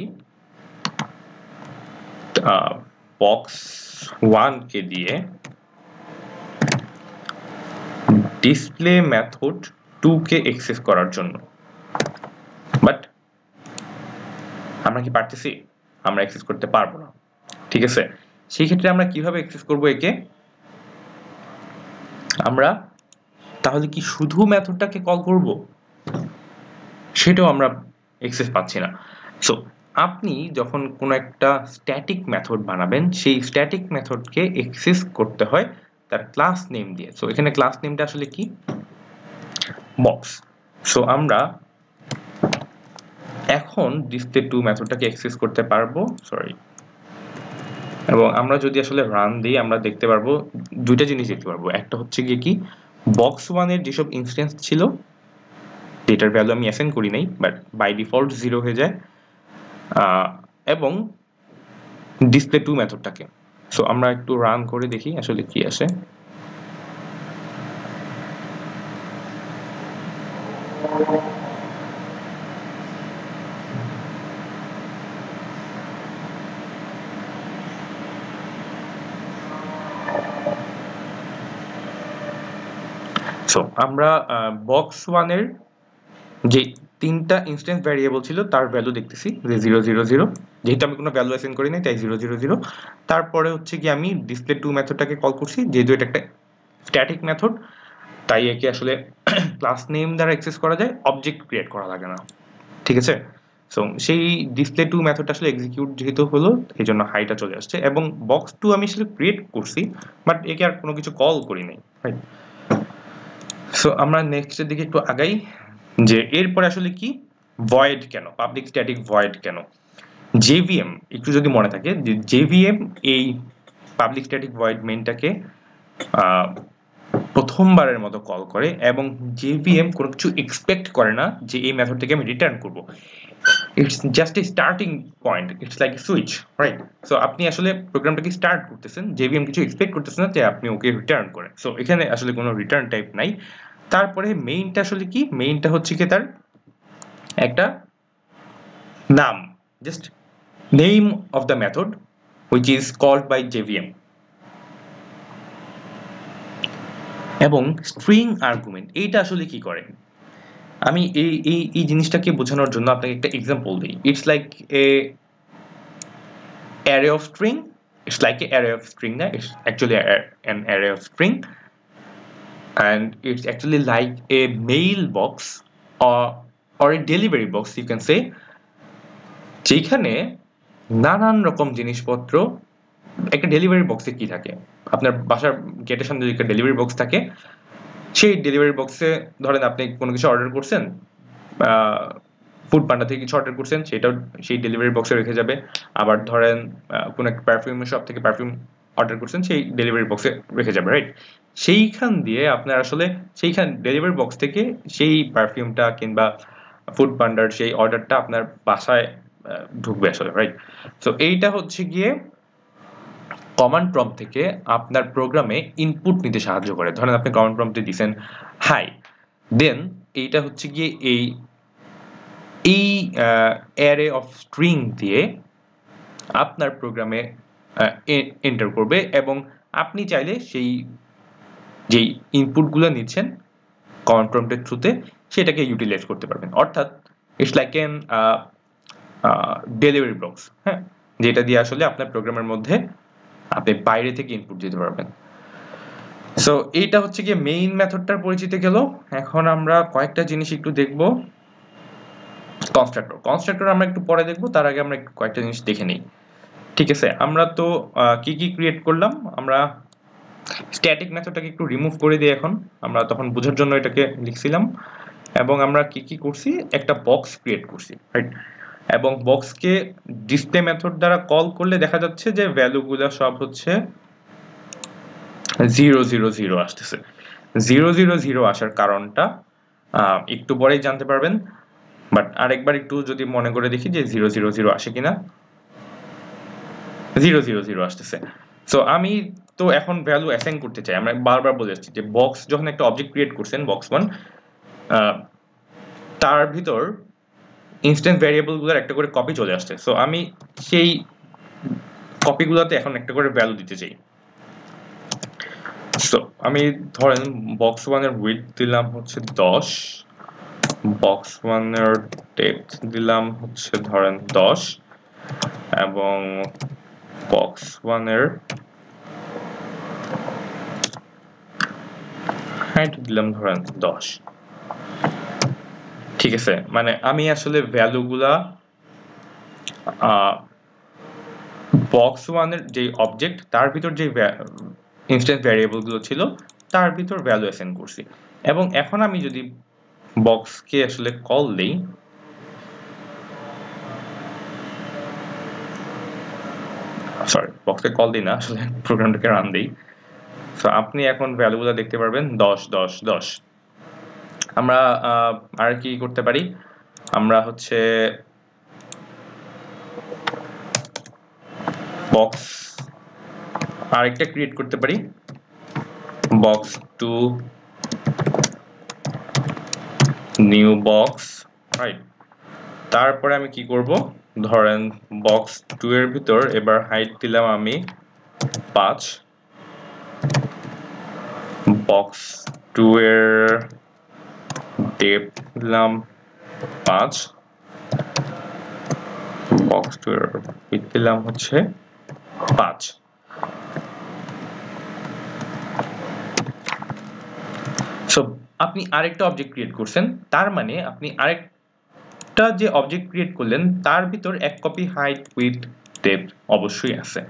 বক্স 1 কে দিয়ে ডিসপ্লে মেথড 2 কে অ্যাক্সেস করার জন্য, বাট আমরা কি পারতেছি? আমরা অ্যাক্সেস করতে পারবো না, ঠিক আছে? সেই ক্ষেত্রে আমরা কিভাবে অ্যাক্সেস করব একে? আমরা তাহলে কি শুধু মেথডটাকে কল করব? সেটাও আমরা অ্যাক্সেস পাচ্ছি না। সো আপনি যখন কোনো একটা স্ট্যাটিক মেথড বানাবেন সেই স্ট্যাটিক মেথডকে অ্যাক্সেস করতে হয় তার ক্লাস নেম দিয়ে। সো এখানে ক্লাস নেমটা আসলে কি? বক্স। সো আমরা এখন ডিসপ্লে 2 মেথডটাকে অ্যাক্সেস করতে পারবো, সরি, এবং আমরা যদি আসলে রান দিই আমরা দেখতে পারবো দুইটা জিনিস দেখতে পারবো। একটা হচ্ছে গিয়ে কি, বক্স 1 এর যেসব ইনস্ট্যান্স ছিল যেটার ভ্যালু আমি অ্যাসাইন করি নাই বাট বাই ডিফল্ট 0 হয়ে যায়, এবং ডিসপ্লে 2 মেথডটাকে। সো আমরা একটু রান করে দেখি আসলে কি আসে। সো আমরা বক্স 1 এর যে তিনটা ইনস্ট্যান্স ভ্যারিয়েবল ছিল তার ভ্যালু দেখতেছি যে 000, যেহেতু আমি কোনো ভ্যালু অ্যাসাইন করি নাই তাই 000। তারপরে হচ্ছে কি আমি ডিসপ্লে 2 মেথডটাকে কল করছি, যেহেতু এটা একটা স্ট্যাটিক মেথড তাই একে আসলে ক্লাস নেম দ্বারা অ্যাক্সেস করা যায়, অবজেক্ট ক্রিয়েট করা লাগে না, ঠিক আছে? সো সেই ডিসপ্লে 2 মেথডটা আসলে এক্সিকিউট যেহেতু হলো এই জন্য হাইটা চলে আসছে, এবং বক্স 2 আমি আসলে ক্রিয়েট করছি বাট একে আর কোনো কিছু কল করি নাই, রাইট? সো আমরা নেক্সটের দিকে একটু আগাই যে এরপরে আসলে কি, ভয়েড কেন, পাবলিক স্ট্যাটিক ভয়েড কেন? JVM একটু যদি মনে থাকে যে JVM এই পাবলিক স্ট্যাটিক ভয়েড মেইনটাকে প্রথমবারের মতো কল করে এবং JVM কোনো কিছু এক্সপেক্ট করে না যে এই মেথড থেকে আমি রিটার্ন করব। It's just a starting point, it's like a switch, right? So আপনি আসলে প্রোগ্রামটাকে স্টার্ট করতেছেন, JVM কিছু এক্সপেক্ট করতেছেন না যে আপনি ওকে রিটার্ন করেন। সো এখানে আসলে কোনো রিটার্ন টাইপ নাই। তারপরে মেইনটা আসলে কি, মেইনটা হচ্ছে কি তার একটা নাম, just name of the method which is called by JVM, এবং স্ট্রিং আর্গুমেন্ট এইটা আসলে কি করে, আমি এই জিনিসটাকে বোঝানোর জন্য আপনাকে একটা এক্সাম্পল দিই। It's like a array of string, it's like an array of string, না, it's actually an array of string, and it's actually like a mailbox or a delivery box you can say, যেখানে নানান রকম জিনিসপত্র একটা delivery বক্সে কি থাকে, আপনার বাসার গেটের সামনে যদি একটা ডেলিভারি বক্স থাকে, সেই ডেলিভারি বক্সে ধরেন আপনি কোনো কিছু অর্ডার করছেন, ফুড পান্ডা থেকে কিছু অর্ডার করছেন, সেটাও সেই ডেলিভারি বক্সে রেখে যাবে। আবার ধরেন কোনো একটা পারফিউমের শপ থেকে পারফিউম অর্ডার করছেন, সেই ডেলিভারি বক্সে রেখে যাবে, রাইট? সেইখান দিয়ে আপনার আসলে সেইখান ডেলিভারি বক্স থেকে সেই পারফিউমটা কিংবা ফুড পান্ডার সেই অর্ডারটা আপনার বাসায় ঢুকবে আসলে, রাইট? সো এইটা হচ্ছে গিয়ে কমান্ড প্রম্পট থেকে আপনার প্রোগ্রামে ইনপুট নিতে সাহায্য করে। ধরেন আপনি কমান্ড প্রম্পটে দিয়েছেন হাই, দেন এইটা হচ্ছে গিয়ে এই অ্যারে অফ স্ট্রিং দিয়ে আপনার প্রোগ্রামে এন্টার করবে, এবং আপনি চাইলে সেই যেই ইনপুটগুলো নিচ্ছেন কমান্ড প্রম্পটের থ্রুতে সেটাকে ইউটিলাইজ করতে পারবেন। অর্থাৎ it's like N delivery box, হ্যাঁ, যেটা দিয়ে আসলে আপনার প্রোগ্রামের মধ্যে আপনি বাইরে থেকে ইনপুট দিতে পারবেন। সো এইটা হচ্ছে গিয়ে মেইন মেথডটার পরিচিতি গেল। এখন আমরা কয়েকটা জিনিস একটু দেখব। কনস্ট্রাক্টর আমরা একটু পরে দেখব, তার আগে আমরা একটু কয়েকটা জিনিস দেখে নিই। ঠিক আছে, আমরা তো কি কি ক্রিয়েট করলাম, আমরা স্ট্যাটিক মেথডটাকে একটু রিমুভ করে দিই এখন, আমরা তখন বোঝার জন্য এটাকে লিখছিলাম। এবং আমরা কি কি করছি, একটা বক্স ক্রিয়েট করছি, রাইট? এবং বক্সকে ডিসপ্লে মেথড দ্বারা কল করলে দেখা যাচ্ছে যে ভ্যালুগুলো সব হচ্ছে 000 আসতেছে। 000 আসার কারণটা একটু পরেই জানতে পারবেন, বাট আরেকবার একটু যদি মনে করে দেখি যে 000 আসে কিনা। 000 আসতেছে। সো আমি তো এখন ভ্যালু অ্যাসাইন করতে চাই। আমরা বারবার বলে আসছি যে বক্স যখন একটা অবজেক্ট ক্রিয়েট করছেন, বক্স 1, তার ভিতর ইনস্ট্যান্স ভ্যারিয়েবলগুলোর একটা করে কপি চলে আসছে। সো আমি সেই কপিগুলোতে এখন একটা করে ভ্যালু দিতে চাই। সো আমি ধরেন বক্স 1 এর উইডথ দিলাম হচ্ছে 10, বক্স 1 এর ডেপথ দিলাম হচ্ছে ধরেন 10, এবং বক্স 1 এর হাইট দিলাম ধরেন 10। ঠিক আছে, মানে আমি আসলে ভ্যালুগুলা বক্স 1 এর যে অবজেক্ট তার ভিতর যে ইনস্ট্যান্স ভ্যারিয়েবলগুলো ছিল তার ভিতর ভ্যালু অ্যাসাইন করছি। এবং এখন আমি যদি বক্সকে আসলে কল দেই, সরি বক্সকে কল দিই না, আসলে প্রোগ্রামটাকে রান দেই। সো আপনি এখন ভ্যালুগুলো দেখতে পারবেন 10 10 10। আমরা আর কি করতে পারি, আমরা হচ্ছে বক্স আরেকটা ক্রিয়েট করতে পারি, বক্স 2 নিউ বক্স, রাইট? তারপরে আমি কি করব, ধরেন বক্স 2 এর ভিতর এবার হাইট দিলাম আমি 5, বক্স 2 এর ডেপথ দিলাম 5, বক্স 2 এর উইডথ দিলাম হচ্ছে 5। সো আপনি আরেকটা অবজেক্ট ক্রিয়েট করছেন, তার মানে আপনি আরেকটা যে অবজেক্ট ক্রিয়েট করলেন তার ভিতর এক কপি হাইট উইডথ ডেপথ অবশ্যই আছে।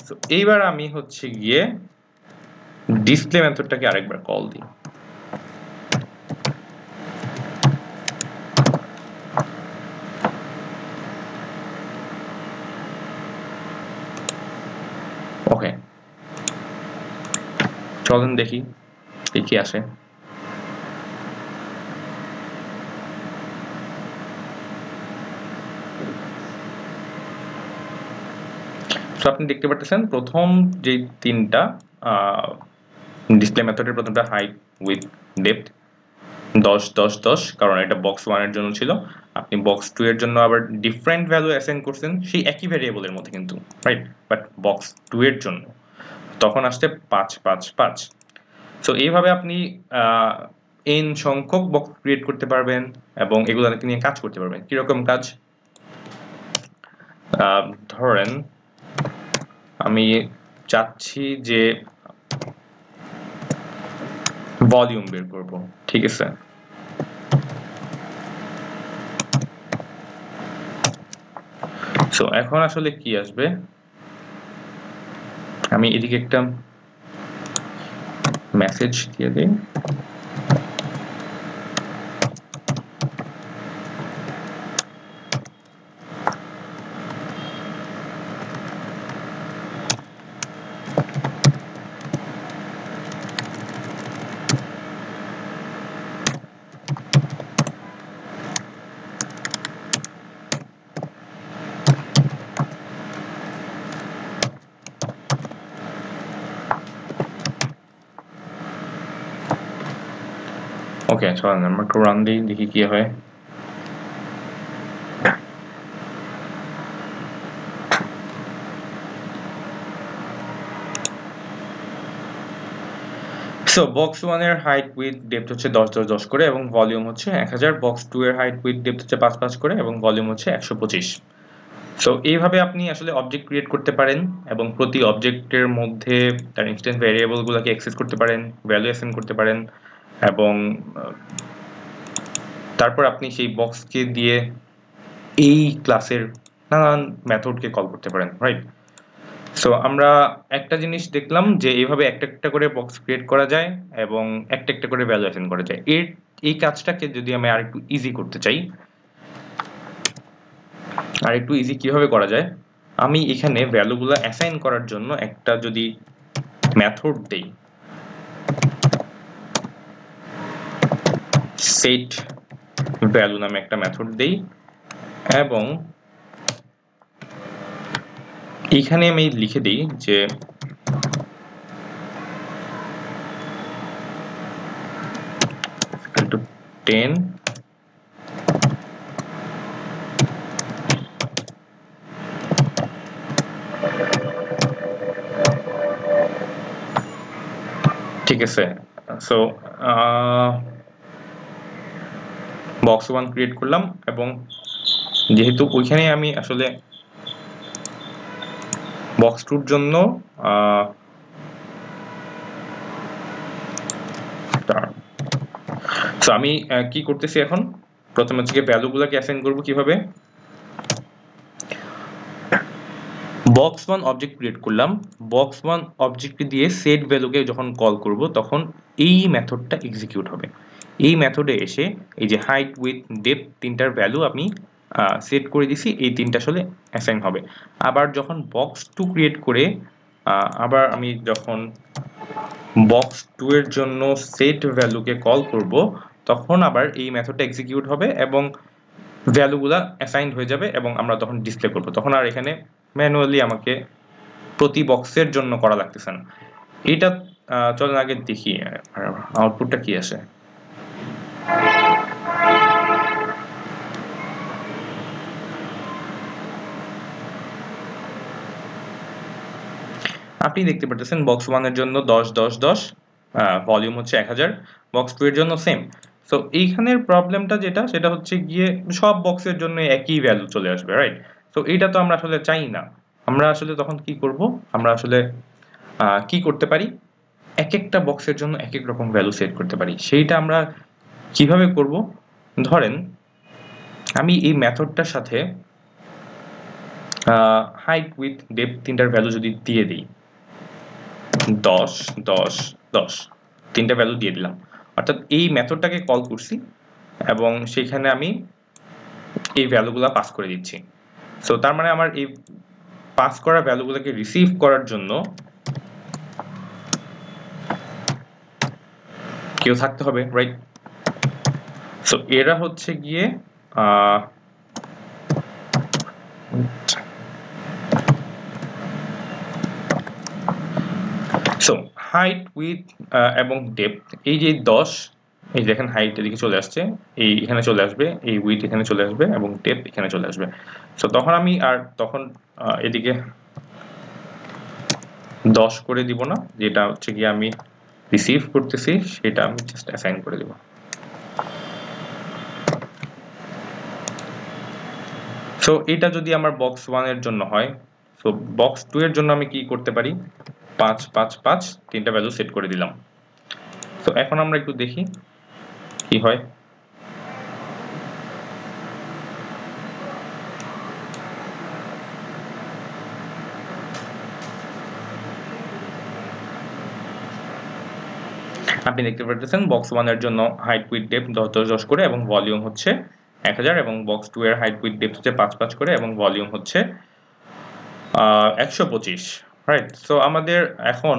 সো এইবার আমি হচ্ছে গিয়ে ডিসপ্লে মেথডটাকে আরেকবার কল দিই। ওকে, চলেন দেখি কি আসে। তো আপনি দেখতে পাচ্ছেন প্রথম যে তিনটা ডিসপ্লে মেথডের প্রথমটা হাইট উইথ ডেপথ 10 10 10, কারণ এটা বক্স 1 এর জন্য ছিল। আপনি বক্স 2 এর জন্য আবার ডিফারেন্ট ভ্যালু অ্যাসাইন করছেন সেই একই ভ্যারিয়েবলের মধ্যে কিন্তু, রাইট? বাট বক্স 2 এর জন্য তখন আসছে 5 5 5। সো এইভাবে আপনি n সংখ্যক বক্স ক্রিয়েট করতে পারবেন এবং এগুলোকে নিয়ে কাজ করতে পারবেন। কিরকম কাজ, ধরেন আমি চাচ্ছি যে ভলিউম বের করব, ঠিক আছে। সো এখন আসলে কি আসবে, আমি এদিকে একটা মেসেজ দিয়ে দিই। ওকে, চলেন আমরা একটু রান দিই, দেখি কি হয়। সো বক্স 1 এর হাইট উইথ ডেপথ হচ্ছে 10 10 10 করে এবং ভলিউম হচ্ছে 1000। বক্স 2 এর হাইট উইথ ডেপথ হচ্ছে 5 5 করে এবং ভলিউম হচ্ছে 125। সো এইভাবে আপনি আসলে অবজেক্ট ক্রিয়েট করতে পারেন এবং প্রতি অবজেক্টের মধ্যে তার ইনস্ট্যান্স ভ্যারিয়েবলগুলোকে অ্যাক্সেস করতে পারেন, ভ্যালু অ্যাসাইন করতে পারেন এবং তারপর আপনি সেই বক্সকে দিয়ে এই ক্লাসের নানান মেথডকে কল করতে পারেন, রাইট? সো আমরা একটা জিনিস দেখলাম যে এইভাবে একটা একটা করে বক্স ক্রিয়েট করা যায় এবং একটা একটা করে ভ্যালু অ্যাসাইন করা যায়। এই কাজটাকে যদি আমি আরেকটু ইজি করতে চাই, আর একটু ইজি কিভাবে করা যায়, আমি এখানে ভ্যালুগুলো অ্যাসাইন করার জন্য একটা যদি মেথড দেই, সেট ভ্যালু নামে একটা মেথড দেই এবং এখানে আমি লিখে দিই যে into 10 ঠিক আছে। সো বক্স 1 ক্রিয়েট করলাম এবং যেহেতু ওইখানে আমি আসলে বক্স 2 এর জন্য সো আমি কি করতেছি এখন, প্রথমে হচ্ছে ভ্যালুগুলোকে অ্যাসাইন করব কিভাবে। বক্স 1 অবজেক্ট ক্রিয়েট করলাম, বক্স 1 অবজেক্ট দিয়ে সেট ভ্যালুকে যখন কল করব তখন এই মেথডটা এক্সিকিউট হবে। এই মেথডে এসে এই যে হাইট উইথ ডেপথ তিনটার ভ্যালু আমি সেট করে দিছি, এই তিনটা আসলে অ্যাসাইন হবে। আবার যখন বক্স 2 ক্রিয়েট করে আবার আমি যখন বক্স 2 এর জন্য সেট ভ্যালুকে কল করব তখন আবার এই মেথডটা এক্সিকিউট হবে এবং ভ্যালুগুলা অ্যাসাইন্ড হয়ে যাবে এবং আমরা তখন ডিসপ্লে করব। তখন আর এখানে ম্যানুয়ালি আমাকে প্রতি বক্সের জন্য করা লাগতেছে না। এইটা চলেন আগে দেখি আউটপুটটা কি আসে। আপনি দেখতে পাচ্ছেন বক্স 1 এর জন্য 10 10 10, ভলিউম হচ্ছে 1000, বক্স 2 এর জন্য সেম। সো এইখানের প্রবলেমটা যেটা সেটা হচ্ছে গিয়ে সব বক্সের জন্য একই ভ্যালু চলে আসবে, রাইট? সো এইটা তো আমরা আসলে চাই না। আমরা আসলে তখন কি করব, আমরা আসলে কি করতে পারি, এক একটা বক্সের জন্য এক এক রকম ভ্যালু সেট করতে পারি। সেইটা আমরা কিভাবে করব, ধরেন আমি এই মেথডটার সাথে হাইট উইথ ডেপথ তিনটার ভ্যালু যদি দিয়ে দিই, 10 10 10 তিনটা ভ্যালু দিয়ে দিলাম, অর্থাৎ এই মেথডটাকে কল করছি এবং সেখানে আমি এই ভ্যালুগুলো পাস করে দিচ্ছি। সো তার মানে আমার এই পাস করা ভ্যালুগুলোকে রিসিভ করার জন্য কেউ থাকতে হবে, রাইট? সো এরা হচ্ছে গিয়ে সো হাইট উইথ এবং ডেপথ, এই যে 10, এই দেখেন হাইট এদিকে চলে আসছে, এই এখানে চলে আসবে, এই উইথ এখানে চলে আসবে এবং ডেপথ এখানে চলে আসবে। সো তখন আমি আর তখন এদিকে 10 করে দিব না, যেটা হচ্ছে গিয়ে আমি রিসিভ করতেছি সেটা আমি জাস্ট অ্যাসাইন করে দেব। সো এটা যদি আমার বক্স 1 এর জন্য হয়, সো বক্স 2 এর জন্য আমি কি করতে পারি, 5 5 5 তিনটা ভ্যালু সেট করে দিলাম। তো এখন আমরা একটু দেখি কি হয়। আপনি দেখতে পাচ্ছেন বক্স 1 এর জন্য হাইট উইথ ডেপথ 10 করে এবং ভলিউম হচ্ছে 1000 এবং বক্স 2 এর হাইট উইথ ডেপথ হচ্ছে 5 করে এবং ভলিউম হচ্ছে 125, রাইট? সো আমাদের এখন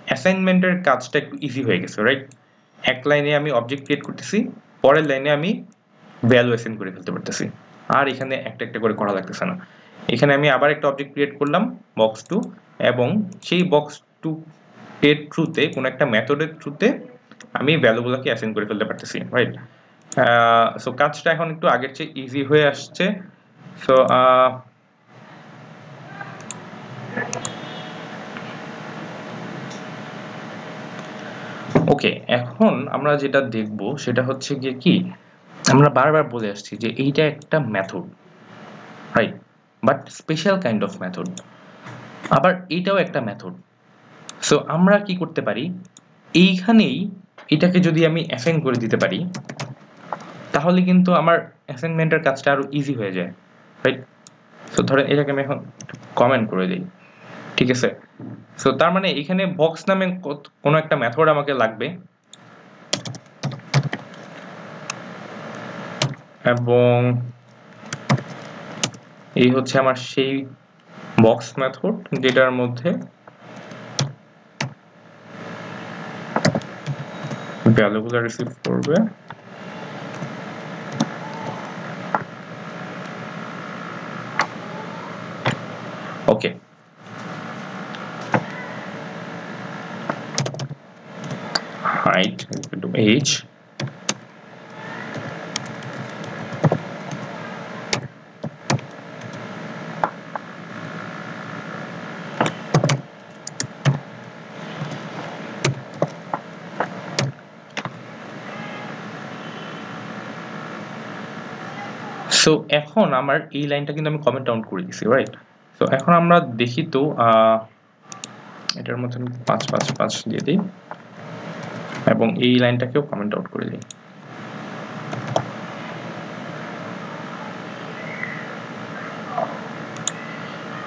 অ্যাসাইনমেন্টের কাজটা একটু ইজি হয়ে গেছে, রাইট? এক লাইনে আমি অবজেক্ট ক্রিয়েট করতেছি, পরের লাইনে আমি ভ্যালু অ্যাসাইন করে ফেলতে পারতেছি, আর এখানে একটা একটা করে করা লাগতেছে না। এখানে আমি আবার একটা অবজেক্ট ক্রিয়েট করলাম বক্স 2 এবং সেই বক্স 2 এর থ্রুতে কোন একটা মেথডের থ্রুতে আমি ভ্যালুগুলোকে অ্যাসাইন করে ফেলতে পারতেছি, রাইট? সো কাজটা এখন একটু আগের চেয়ে ইজি হয়ে আসছে। সো ওকে, এখন আমরা যেটা দেখব সেটা হচ্ছে গিয়ে কি, আমরা বারবার বলে আসছি যে এইটা একটা method, right? But special kind of method. আবার এইটাও একটা মেথড। সো আমরা কি করতে পারি, এইখানেই এটাকে যদি আমি অ্যাসাইন করে দিতে পারি তাহলে কিন্তু আমার অ্যাসাইনমেন্টের কাজটা আরো ইজি হয়ে যায়, রাইট? সো ধরেন এটাকে আমি এখন কমেন্ট করে দিই, ঠিক আছে? সো তার মানে এখানে বক্স নামে কোনো একটা মেথড আমাকে লাগবে এবং এই হচ্ছে আমার সেই বক্স মেথড যেটার মধ্যে ভ্যালুগুলো রিসিভ করবে। ওকে, height equal to age, so এখন আমার এই লাইনটা কিন্তু আমি কমেন্ট আউট করে দিছি, রাইট? সো এখন আমরা দেখি তো এটার মধ্যে 5 দিয়ে দিই এবং এই লাইনটাকেও কমেন্ট আউট করে দিই।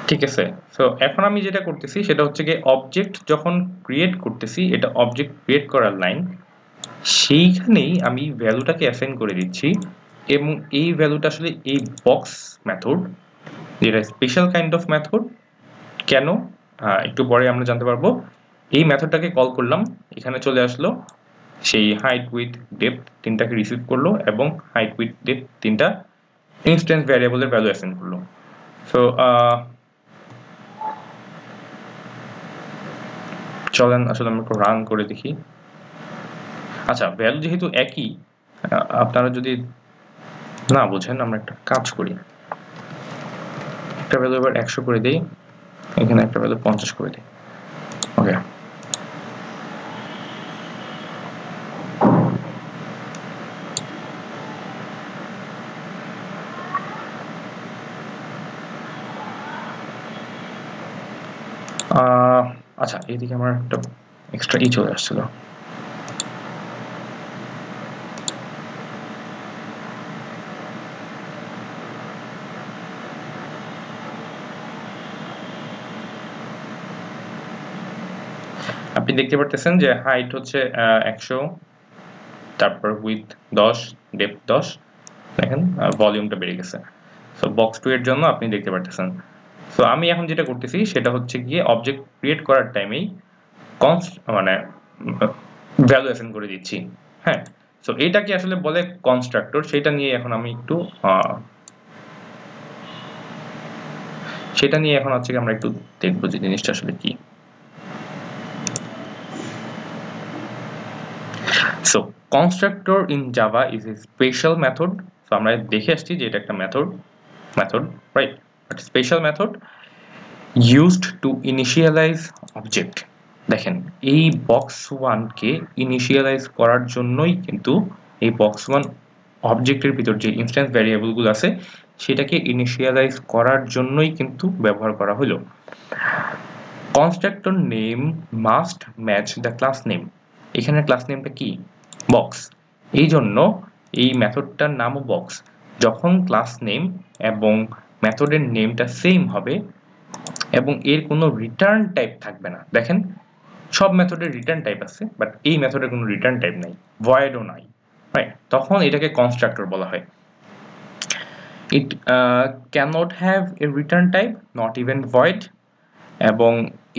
ঠিক আছে, সো এখন আমি যেটা করতেছি সেটা হচ্ছে গিয়ে অবজেক্ট যখন ক্রিয়েট করতেছি, এটা অবজেক্ট ক্রিয়েট করার লাইন, সেইখানেই আমি ভ্যালুটাকে অ্যাসাইন করে দিচ্ছি এবং এই ভ্যালুটা আসলে এই বক্স মেথড, যেটা স্পেশাল কাইন্ড অফ মেথড। কেন একটু পরে আমরা জানতে পারবো। এই মেথডটাকে কল করলাম, এখানে চলে আসলো, সেই হাইট উইথ ডেপথ তিনটাকে রিসিভ করলো এবং হাইট উইথ ডেপথ তিনটা ইনস্ট্যান্স ভ্যারিয়েবলের ভ্যালু অ্যাসাইন করলো। সো চলেন আসলে আমরা একটু রান করে দেখি। আচ্ছা, ভ্যালু যেহেতু একই, আপনারা যদি না বোঝেন আমরা একটা কাজ করি, একটা ভ্যালু এবার 100 করে দেই, এখানে একটা ভ্যালু 50 করে দিই। ওকে, আচ্ছা এইদিকে আমার একটা এক্সট্রা চলে আসছিল। আপনি দেখতে পারতেছেন যে হাইট হচ্ছে 100, তারপর উইথ 10, ডেপথ 10, দেখেন ভলিউমটা বেড়ে গেছে। সো বক্স 2 এর জন্য আপনি দেখতে পারতেছেন। সো আমি এখন যেটা করতেছি সেটা হচ্ছে গিয়ে অবজেক্ট ক্রিয়েট করার টাইমেই মানে ভ্যালু অ্যাসাইন করে দিচ্ছি, হ্যাঁ? সো এটাকে আসলে বলে কনস্ট্রাক্টর, সেটা নিয়ে এখন আমি একটু সেটা নিয়ে এখন হচ্ছে আমরা একটু দেখবো যে জিনিসটা আসলে কি। So constructor in Java is a special method. So আমরা দেখে আসছি যে এটা একটা method, right? But special method used to initialize object। দেখেন এই বক্স 1 কে ইনিশিয়ালাইজ করার জন্যই কিন্তু এই বক্স 1 অবজেক্টের ভিতর যে ইনস্ট্যান্স ভ্যারিয়েবল গুলো আছে সেটাকে ইনিশিয়ালাইজ করার জন্যই কিন্তু ব্যবহার করা হলো। Constructor name must match the class name. এখানে ক্লাস নেমটা কি বক্স, এই জন্য এই মেথডটার নামও বক্স। যখন ক্লাস নেম এবং মেথডের নেমটা সেম হবে এবং এর কোনো রিটার্ন টাইপ থাকবে না, দেখেন সব মেথডের রিটার্ন টাইপ আছে বাট এই মেথডের কোনো রিটার্ন টাইপ নাই, ভয়েডও নাই, রাইট, তখন এটাকে কনস্ট্রাক্টর বলা হয়। It can't have a return type, not even void, এবং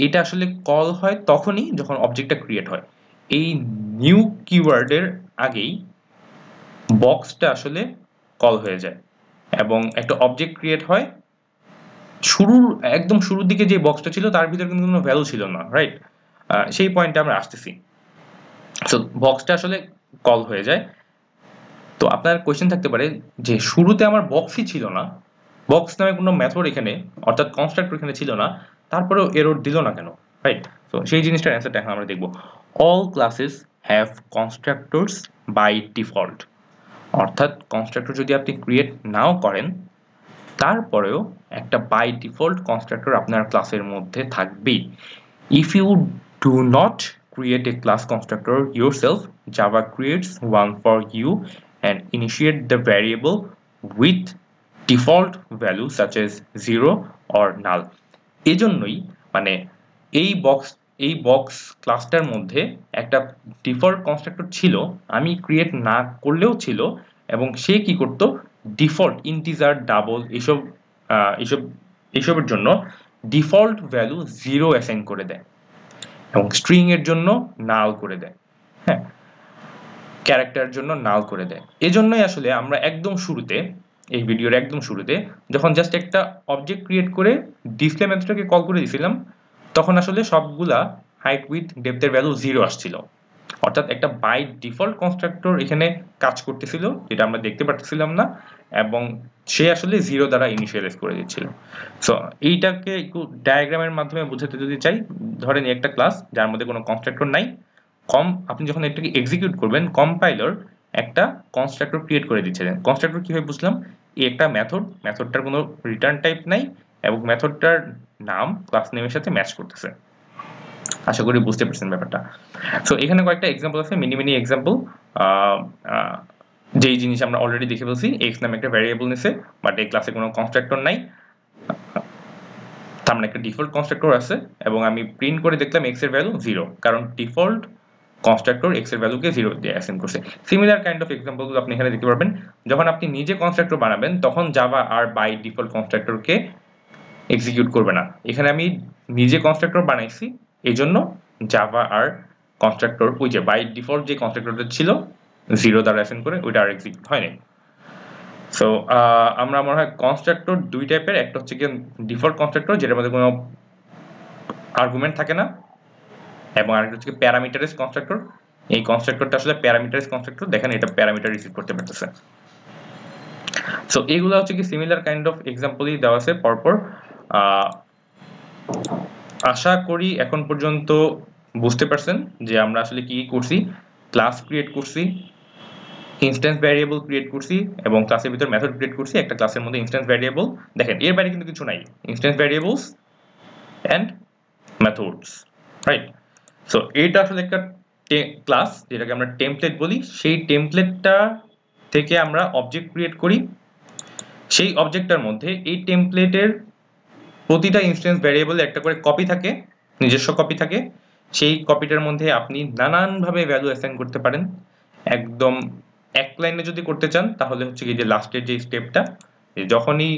এটা আসলে কল হয় তখনই যখন অবজেক্টটা ক্রিয়েট হয়। এই নিউ কিওয়ার্ডের আগেই বক্সটা আসলে কল হয়ে যায় এবং একটা অবজেক্ট ক্রিয়েট হয়। একদম শুরুর দিকে যে বক্সটা ছিল তার ভিতরে কিন্তু কোনো ভ্যালু ছিল না, রাইট, সেই পয়েন্টে আমরা আসতেছি। সো বক্সটা আসলে কল হয়ে যায়। তো আপনার কোয়েশ্চেন থাকতে পারে যে শুরুতে আমার বক্সই ছিল না, বক্স নামে কোনো মেথড এখানে অর্থাৎ কনস্ট্রাক্টর এখানে ছিল না, তারপরেও এরর দিল না কেন, রাইট? তো সেই জিনিসটার অ্যান্সারটা এখন আমরা দেখব। All classes have constructors by default, অর্থাৎ কনস্ট্রাক্টর যদি আপনি ক্রিয়েট নাও করেন তারপরেও একটা বাই ডিফল্ট কনস্ট্রাক্টর আপনার ক্লাসের মধ্যে থাকবেই। If you do not create a class constructor yourself, Java creates one for you and initiate the variable with default value such as 0 or null. এজন্যই মানে এই বক্স ক্লাসটার মধ্যে একটা ডিফল্ট কনস্ট্রাক্টর ছিল, আমি ক্রিয়েট না করলেও ছিল, এবং সে কি করত ডিফল্ট ইন্টিজার ডাবল এসবের জন্য ডিফল্ট ভ্যালু 0 অ্যাসাইন করে দেয় এবং স্ট্রিং এর জন্য নাল করে দেয়, হ্যাঁ, ক্যারেক্টারের জন্য নাল করে দেয়। এজন্যই আসলে আমরা একদম শুরুতে এই ভিডিওর একদম শুরুতে যখন জাস্ট একটা অবজেক্ট ক্রিয়েট করে ডিসপ্লে মেথডটাকে কল করে দিয়েছিলাম তখন আসলে সবগুলা হাইট উইথ ডেপথের ভ্যালু 0 আসছিল, অর্থাৎ একটা বাই ডিফল্ট কনস্ট্রাক্টর এখানে কাজ করতেছিল যেটা আমরা দেখতে পাচ্ছিলাম না, এবং সে আসলে 0 দ্বারা ইনিশিয়ালাইজ করে দিচ্ছিল। সো এইটাকে একটু ডায়াগ্রামের মাধ্যমে বোঝাতে যদি চাই, ধরেন একটা ক্লাস যার মধ্যে কোনো কনস্ট্রাক্টর নাই, আপনি যখন এটাকে এক্সিকিউট করবেন কম্পাইলার একটা কনস্ট্রাক্টর ক্রিয়েট করে দিচ্ছে। কনস্ট্রাক্টর কিভাবে বুঝলাম, এই একটা মেথডটার কোনো রিটার্ন টাইপ নাই এবং মেথডটার নাম ক্লাস নেমের সাথে ম্যাচ করতেছে। আশা করি বুঝতে পারছেন ব্যাপারটা। সো এখানে কয়েকটা এক্সাম্পল আছে, মিনি এক্সাম্পল, যেই জিনিস আমরা অলরেডি দেখে ফেলছি। এক্স নামে একটা ভ্যারিয়েবল নিছে বাট এই ক্লাসে কোনো কনস্ট্রাক্টর নাই, তার মানে একটা ডিফল্ট কনস্ট্রাক্টর আছে এবং আমি প্রিন্ট করে দেখলাম এক্স এর ভ্যালু 0, কারণ ডিফল্ট কনস্ট্রাক্টর এক্স এর ভ্যালুকে 0 দিয়ে অ্যাসাইন করছে। সিমিলার কাইন্ড অফ এক্সাম্পলগুলো আপনি এখানে দেখতে পারবেন। যখন আপনি নিজে কনস্ট্রাক্টর বানাবেন তখন জাভা আর বাই ডিফল্ট কনস্ট্রাক্টরকে এক্সিকিউট করবে না। এখানে আমি নিজে কনস্ট্রাক্টর বানাইছি, এই জন্য জাভা আর কনস্ট্রাক্টর ওই যে বাই ডিফল্ট যে কনস্ট্রাক্টরটা ছিল 0 দ্বারা অ্যাসাইন করে ওইটা আর এক্সিকিউট হয়নি। সো আমরা মনে হয় কনস্ট্রাক্টর দুই টাইপের, একটা হচ্ছে কি ডিফল্ট কনস্ট্রাক্টর যেটার মধ্যে কোনো আর্গুমেন্ট থাকে না, এবং আরেকটা হচ্ছে প্যারামিটারাইজ কনস্ট্রাক্টর। এই কনস্ট্রাক্টরটা আসলে প্যারামিটারাইজ কনস্ট্রাক্টর, দেখেন এটা প্যারামিটার রিসিভ করতে পারতেছে। সো এইগুলো হচ্ছে কি সিমিলার কাইন্ড অফ এক্সাম্পলই দেওয়া আছে পরপর। আশা করি এখন পর্যন্ত বুঝতে পারছেন যে আমরা আসলে কি করছি। ক্লাস ক্রিয়েট করছি, ইনস্ট্যান্স ভ্যারিয়েবল ক্রিয়েট করছি এবং ক্লাসের ভিতর মেথড ক্রিয়েট করছি। একটা ক্লাসের মধ্যে ইনস্ট্যান্স ভ্যারিয়েবল, দেখেন এর বাইরে কিন্তু কিছু নাই, instance variables and methods, right? So এটা আসলে একটা ক্লাস যেটাকে আমরা টেমপ্লেট বলি। সেই টেমপ্লেটটা থেকে আমরা অবজেক্ট ক্রিয়েট করি। সেই অবজেক্টটার মধ্যে এই টেমপ্লেটের প্রতিটা ইনস্ট্যান্স ভ্যারিয়েবল একটা করে কপি থাকে, নিজস্ব কপি থাকে। সেই কপিটার মধ্যে আপনি নানানভাবে ভ্যালু অ্যাসাইন করতে পারেন। একদম এক লাইনে যদি করতে চান তাহলে হচ্ছে কি যে লাস্টের যে স্টেপটা, যখনই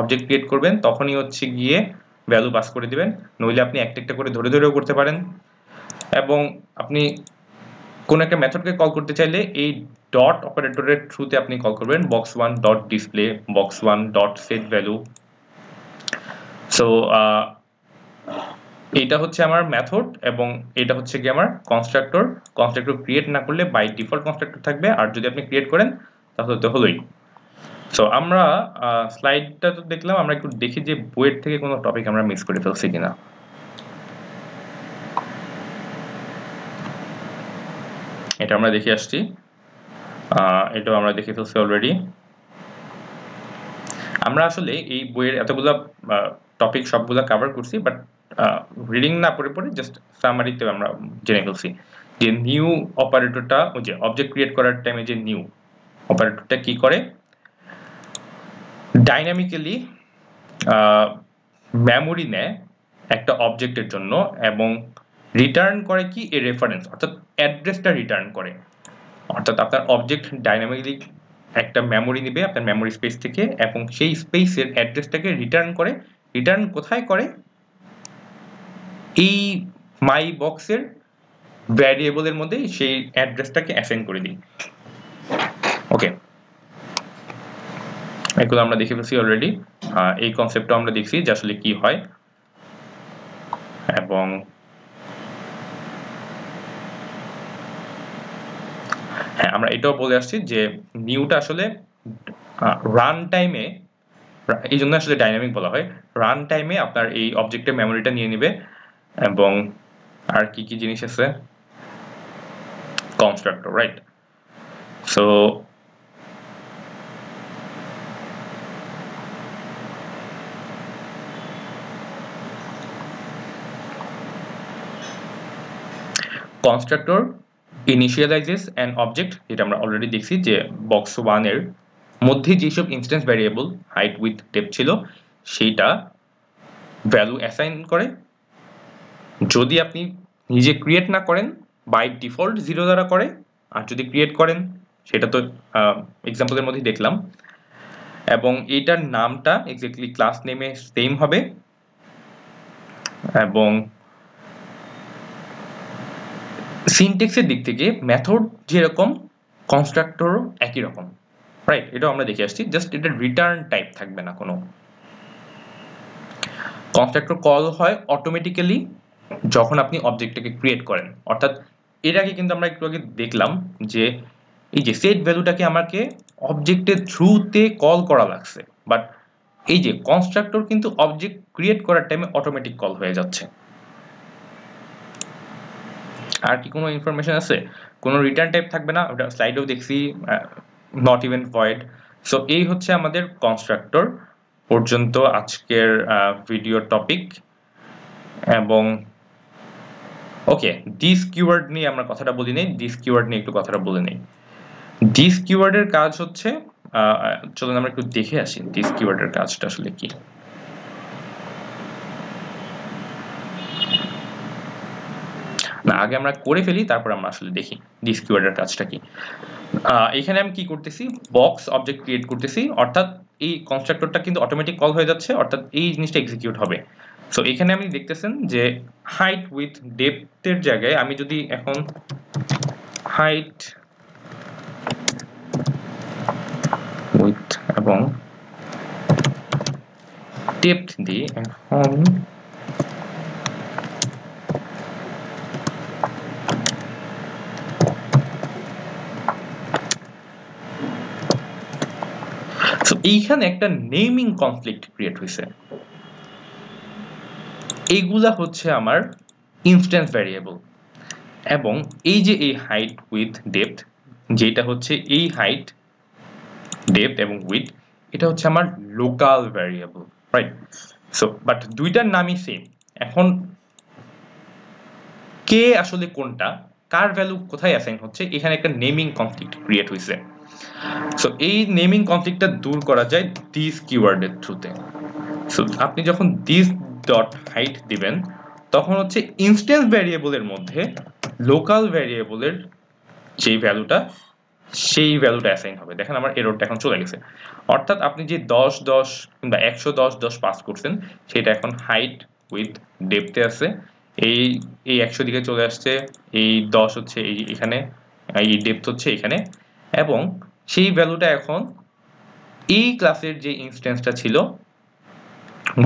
অবজেক্ট ক্রিয়েট করবেন তখনই হচ্ছে গিয়ে ভ্যালু পাস করে দিবেন, নইলে আপনি একটা একটা করে ধরে ধরেও করতে পারেন। এবং আপনি কোন একটা মেথডকে কল করতে চাইলে এই ডট অপারেটরের থ্রুতে আপনি কল করবেন box1 dot display, box1 dot set value. So এটা হচ্ছে আমার মেথড এবং এটা হচ্ছে কি আমার কনস্ট্রাক্টর। কনস্ট্রাক্টর ক্রিয়েট না করলে বাই ডিফল্ট কনস্ট্রাক্টর থাকবে, আর যদি আপনি ক্রিয়েট করেন তাহলে তো হলোই। সো আমরা স্লাইডটা তো দেখলাম, আমরা একটু দেখি যে বইয়ের থেকে কোনো টপিক আমরা মিস করে ফেলছি কিনা। এটা আমরা দেখে আসছি, এটাও আমরা দেখে ফেলছি অলরেডি। আমরা আসলে এই বইয়ের এতগুলা টপিক সবগুলা কভার করছি, বাট রিডিং না পড়ে পড়ে জাস্ট সামারিতে আমরা জেনে ফেলছি। যে নিউ অপারেটরটা ওই যে অবজেক্ট ক্রিয়েট করার টাইমে যে নিউ অপারেটরটা কি করে ডাইনামিক্যালি মেমোরি নেয় একটা অবজেক্টের জন্য এবং রিটার্ন করে কি এর রেফারেন্স অর্থাৎ অ্যাড্রেসটা রিটার্ন করে অর্থাৎ আপনার অবজেক্ট ডাইনামিক্যালি একটা মেমোরি নেবে আপনার মেমোরি স্পেস থেকে এবং সেই স্পেসের অ্যাড্রেসটাকে রিটার্ন করে রিটার্ন কোথায় করে এই মাই বক্সের ভ্যারিয়েবলের মধ্যে সেই অ্যাড্রেসটাকে অ্যাসাইন করে দিই ওকে এগুলো আমরা দেখে ফেলছি অলরেডি এই কনসেপ্টটা আমরা দেখছি যে আসলে কি হয় এবং হ্যাঁ আমরা এটাও বলে আসছি যে নিউটা আসলে রান টাইমে এই জন্য আসলে ডাইনামিক বলা হয় রান টাইমে আপনার এই অবজেক্টের মেমোরিটা নিয়ে নেবে এবং আর কি কি জিনিস আছে constructor right so constructor initializes an object যেটা আমরা অলরেডি দেখছি যে বক্স 1 এর মধ্যে যেসব instance variable height with depth ছিল সেইটা ভ্যালু অ্যাসাইন করে যদি আপনি নিজে ক্রিয়েট না করেন বাই ডিফল্ট 0 দ্বারা করে আর যদি ক্রিয়েট করেন সেটা তো এক্সাম্পলের মধ্যে দেখলাম এবং এটার নামটা এক্স্যাক্টলি ক্লাস নেমে সেম হবে এবং সিনট্যাক্সের দিক থেকে মেথড যেরকম কনস্ট্রাক্টরও একই রকম রাইট এটাও আমরা দেখে আসছি জাস্ট এটা রিটার্ন টাইপ থাকবে না কোনো কনস্ট্রাক্টর কল হয় অটোমেটিক্যালি যখন আপনি অবজেক্টটাকে ক্রিয়েট করেন অর্থাৎ এর আগে কিন্তু আমরা একটু আগে দেখলাম যে এই যে সেট ভ্যালুটাকে আমাকে অবজেক্টের থ্রুতে কল করা লাগছে বাট এই যে কনস্ট্রাক্টর কিন্তু অবজেক্ট ক্রিয়েট করার টাইমে অটোমেটিক কল হয়ে যাচ্ছে আর কি কোনো ইনফরমেশন আছে কোনো রিটার্ন টাইপ থাকবে না ওটা স্লাইডেও দেখছি নট ইভেন ভয়েড সো এই হচ্ছে আমাদের কনস্ট্রাক্টর পর্যন্ত আজকের ভিডিও টপিক এবং ওকে দিস কিওয়ার্ড নিয়ে আমরা কথাটা বলি নেই দিস কিওয়ার্ড নিয়ে একটু কথাটা বলে নেই দিস কিওয়ার্ডের কাজ হচ্ছে চলুন আমরা একটু দেখে আসি দিস কিওয়ার্ডের কাজটা আসলে কি না আগে আমরা করে ফেলি তারপর আমরা আসলে দেখি দিস কিওয়ার্ডের কাজটা কি এখানে আমি কি করতেছি বক্স অবজেক্ট ক্রিয়েট করতেছি অর্থাৎ এই কনস্ট্রাক্টরটা কিন্তু অটোমেটিক কল হয়ে যাচ্ছে অর্থাৎ এই জিনিসটা এক্সিকিউট হবে সো এখানে আপনি দেখতেছেন যে হাইট উইথ ডেপথের জায়গায় আমি যদি এখন হাইট উইথ এবং ডেপথ দিই এখন সো এইখানে একটা নেমিং কনফ্লিক্ট ক্রিয়েট হয়েছে এইগুলা হচ্ছে আমার ইনস্ট্যান্স ভ্যারিয়েবল এবং এই যে এই হাইট উইথ ডেপথ যেটা হচ্ছে এই হাইট ডেপথ এবং উইথ এটা হচ্ছে আমার local variable right so but দুইটার নামই সেম এখন কে আসলে কোনটা কার ভ্যালু কোথায় অ্যাসাইন হচ্ছে এখানে একটা নেমিং কনফ্লিক্ট ক্রিয়েট হয়েছে সো এই নেমিং কনফ্লিক্টটা দূর করা যায় দিস কিওয়ার্ডের থ্রুতে সো আপনি যখন দিস ডট হাইট দিবেন তখন হচ্ছে ইনস্ট্যান্স ভ্যারিয়েবলের মধ্যে লোকাল ভ্যারিয়েবলের যে ভ্যালুটা সেই ভ্যালুটা অ্যাসাইন হবে দেখেন আমার এররটা এখন চলে গেছে অর্থাৎ আপনি যে 10 10 কিংবা 110 10 পাস করছেন সেটা এখন হাইট উইথ ডেপথে আছে এই এই 100 দিকে চলে আসছে এই 10 হচ্ছে এই এখানে এই ডেপথ হচ্ছে এখানে এবং সেই ভ্যালুটা এখন এই ক্লাসের যে ইনস্ট্যান্সটা ছিল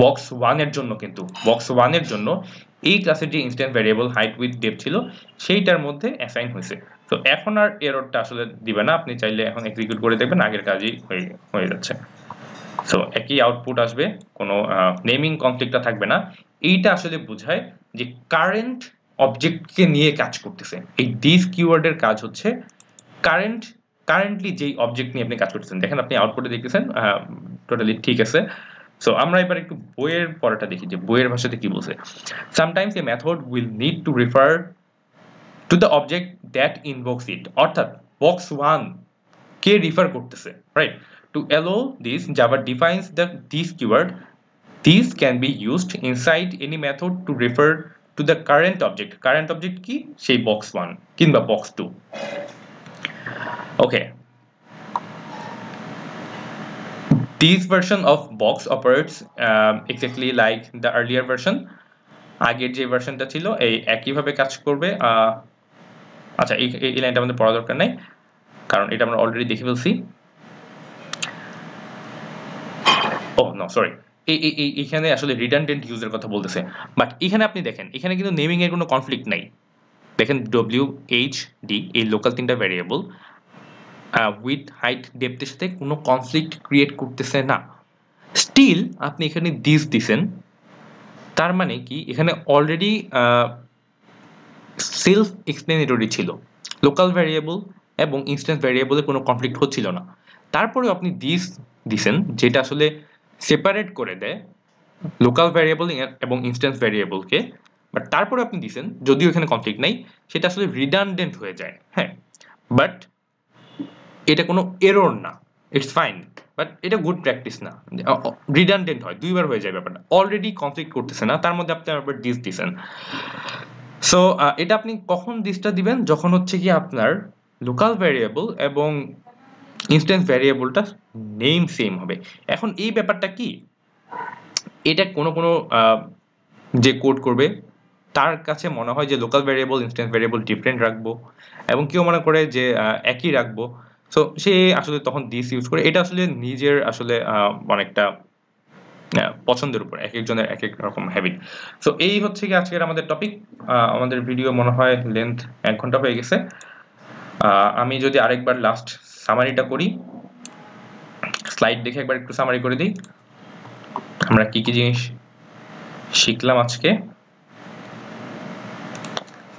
বক্স 1 এর জন্য কিন্তু বক্স 1 এর জন্য এই ক্লাসের যে instance variable height with depth ছিল সেইটার মধ্যে অ্যাসাইন হয়েছে তো এখন আর এররটা আসলে দিবে না আপনি চাইলে এখন এক্সিকিউট করে দেখবেন আগের কাজই হয়ে যাচ্ছে সো একই আউটপুট আসবে কোনো নেমিং কনফ্লিক্টটা থাকবে না এইটা আসলে বোঝায় যে কারেন্ট অবজেক্টকে নিয়ে কাজ করতেছে এই দিস কিওয়ার্ডের কাজ হচ্ছে কারেন্টলি যেই অবজেক্ট নিয়ে আপনি কাজ করতেছেন দেখেন আপনি আউটপুটে দেখতেছেন টোটালি ঠিক আছে সো আমরা এবার একটু বইয়ের পড়াটা দেখি যে বইয়ের ভাষাতে কি বলছে sometimes a method will need to refer to the object that invokes it, অর্থাৎ বক্স 1 কে রিফার করতেছে, right? To allow this Java defines this keyword, this can be used inside any method to refer to the current object. Current object কি? সেই box 1 কিংবা box 2। Okay, this version of box operates exactly like the earlier version, আগের যে ভার্সনটা ছিল এই একইভাবে কাজ করবে। আচ্ছা, এই লাইনটা আমাদের পড়া দরকার নাই, কারণ এটা আমরা অলরেডি দেখে ফেলছি। ও নো, সরি, এইখানে আসলে রিডান্ডেন্ট ইউজের কথা বলতেছে, বাট এখানে আপনি দেখেন এখানে কিন্তু নেমিং এর কোনো কনফ্লিক্ট নাই। দেখেন WHD এই লোকাল 3টা ভ্যারিয়েবল উইথ হাইট ডেপথের সাথে কোনো কনফ্লিক্ট ক্রিয়েট করতেছে না। স্টিল আপনি এখানে দিস দিছেন, তার মানে কি এখানে অলরেডি সেলফ এক্সপ্লেনেটরি ছিল, লোকাল ভ্যারিয়েবল এবং ইনস্ট্যান্স ভ্যারিয়েবলের কোনো কনফ্লিক্ট হচ্ছিল না। তারপরেও আপনি দিস দিছেন যেটা আসলে সেপারেট করে দেয় লোকাল ভ্যারিয়েবল এবং ইনস্ট্যান্স ভ্যারিয়েবলকে, বাট তারপরে আপনি দিছেন যদিও এখানে কনফ্লিক্ট নাই, সেটা আসলে রিডান্ডেন্ট হয়ে যায়। হ্যাঁ, বাট এটা কোনো এরর না, ইটস ফাইন, বাট এটা গুড প্র্যাকটিস না। রিডান্ডেন্ট হয়, দুইবার হয়ে যায় ব্যাপারটা, অলরেডি কনফ্লিক্ট করতেছে না, তার মধ্যে আপনি আবার দিস দিছেন। সো এটা আপনি কখন দিসটা দিবেন? যখন হচ্ছে কি আপনার লোকাল ভ্যারিয়েবল এবং ইনস্ট্যান্স ভ্যারিয়েবলটা নেম সেম হবে। এখন এই ব্যাপারটা কি, এটা কোনো যে কোড করবে তার কাছে মনে হয় যে local variable instance variable different রাখবো, এবং কেউ মনে করে যে একই রাখবো। সো সে আসলে তখন দিস ইউজ করে। এটা আসলে নিজের আসলে অনেকটা পছন্দের উপর, এক একজনের এক এক রকম হ্যাবিট। সো এই হচ্ছে কি আজকের আমাদের টপিক। আমাদের ভিডিও মনে হয় লেন্থ 1 ঘন্টা হয়ে গেছে। আমি যদি আরেকবার লাস্ট সামারিটা করি, স্লাইড দেখে একবার একটু সামারি করে দিই আমরা কি কি জিনিস শিখলাম আজকে।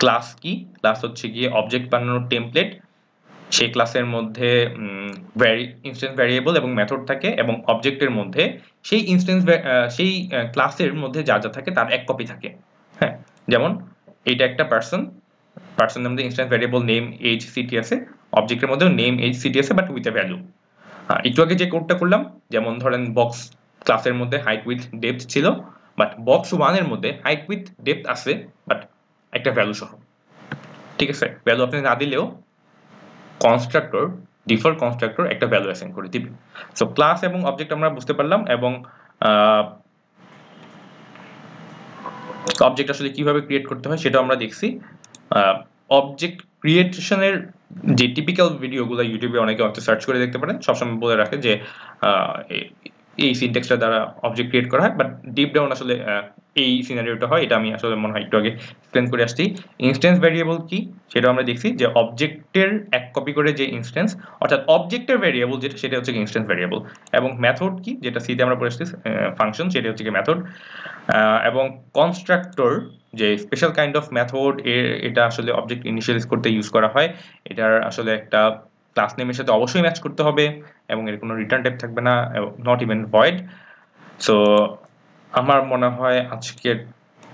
ক্লাস কি? ক্লাস হচ্ছে গিয়ে অবজেক্ট বানানোর টেমপ্লেট। সেই ক্লাসের মধ্যে ইনস্ট্যান্স ভ্যারিয়েবল এবং মেথড থাকে, এবং অবজেক্টের মধ্যে সেই সেই ক্লাসের মধ্যে যা যা থাকে তার এক কপি থাকে। হ্যাঁ, যেমন এটা একটা পার্সনের মধ্যে instance variable name age city আছে, অবজেক্টের মধ্যেও নেম এজ সিটি আছে, বাট উইথ এ ভ্যালু। একটু আগে যে কোডটা করলাম, যেমন ধরেন বক্স ক্লাসের মধ্যে হাইট উইথ ডেপথ ছিল, বাট বক্স 1 এর মধ্যে হাইট উইথ ডেপথ আছে, বাট একটা ভ্যালু সহ। ঠিক আছে, ভ্যালু আপনি না দিলেও কনস্ট্রাক্টর, ডিফল্ট কনস্ট্রাক্টর একটা ভ্যালু অ্যাসাইন করে দিবে। সো ক্লাস এবং অবজেক্ট আমরা বুঝতে পারলাম, এবং অবজেক্ট আসলে কিভাবে ক্রিয়েট করতে হয় সেটাও আমরা দেখছি। অবজেক্ট ক্রিয়েশনের যে টিপিক্যাল ভিডিওগুলো ইউটিউবে অনেকে হয়তো সার্চ করে দেখতে পারেন, সবসময় বলে রাখে যে এই সিনট্যাক্সটা দ্বারা অবজেক্ট ক্রিয়েট করা হয়, বাট ডিপ ডাউন আসলে এই সিনারিওটা হয়। এটা আমি আসলে মনে হয় একটু আগে এক্সপ্লেন করে আসছি। ইনস্ট্যান্স ভ্যারিয়েবল কি সেটা আমরা দেখছি, যে অবজেক্টের এক কপি করে যে ইনস্ট্যান্স, অর্থাৎ অবজেক্টের ভ্যারিয়েবল যেটা সেটা হচ্ছে ইনস্ট্যান্স ভ্যারিয়েবল। এবং মেথড কি, যেটা সিতে আমরা পড়ে আসছি ফাংশন, সেটা হচ্ছে কি মেথড। এবং কনস্ট্রাক্টর যে স্পেশাল কাইন্ড অফ মেথড, এটা আসলে অবজেক্ট ইনিশিয়ালাইজ করতে ইউজ করা হয়। এটার আসলে একটা ক্লাস নেমের সাথে অবশ্যই ম্যাচ করতে হবে, এবং এর কোনো রিটার্ন টাইপ থাকবে না, নট ইভেন ভয়েড। সো আমার মনে হয় আজকের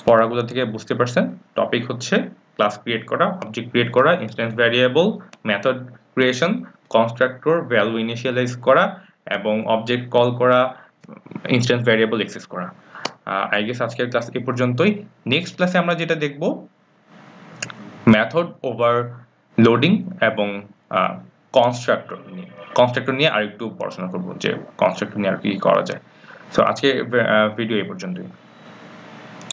পড়াগুলো থেকে বুঝতে পারছেন, টপিক হচ্ছে ক্লাস ক্রিয়েট করা, অবজেক্ট ক্রিয়েট করা, instance variable, method creation, constructor, value initialise করা, এবং অবজেক্ট কল করা, ইনস্ট্যান্স ভ্যারিয়েবল অ্যাক্সেস করা। আই গেস আজকের ক্লাস এই পর্যন্তই। নেক্সট ক্লাসে আমরা যেটা দেখব, মেথড ওভারলোডিং এবং কনস্ট্রাক্টর নিয়ে আরেকটু পড়াশোনা করবো, যে কনস্ট্রাক্টর নিয়ে আর কি করা যায়। সো আজকে ভিডিও এই পর্যন্তই।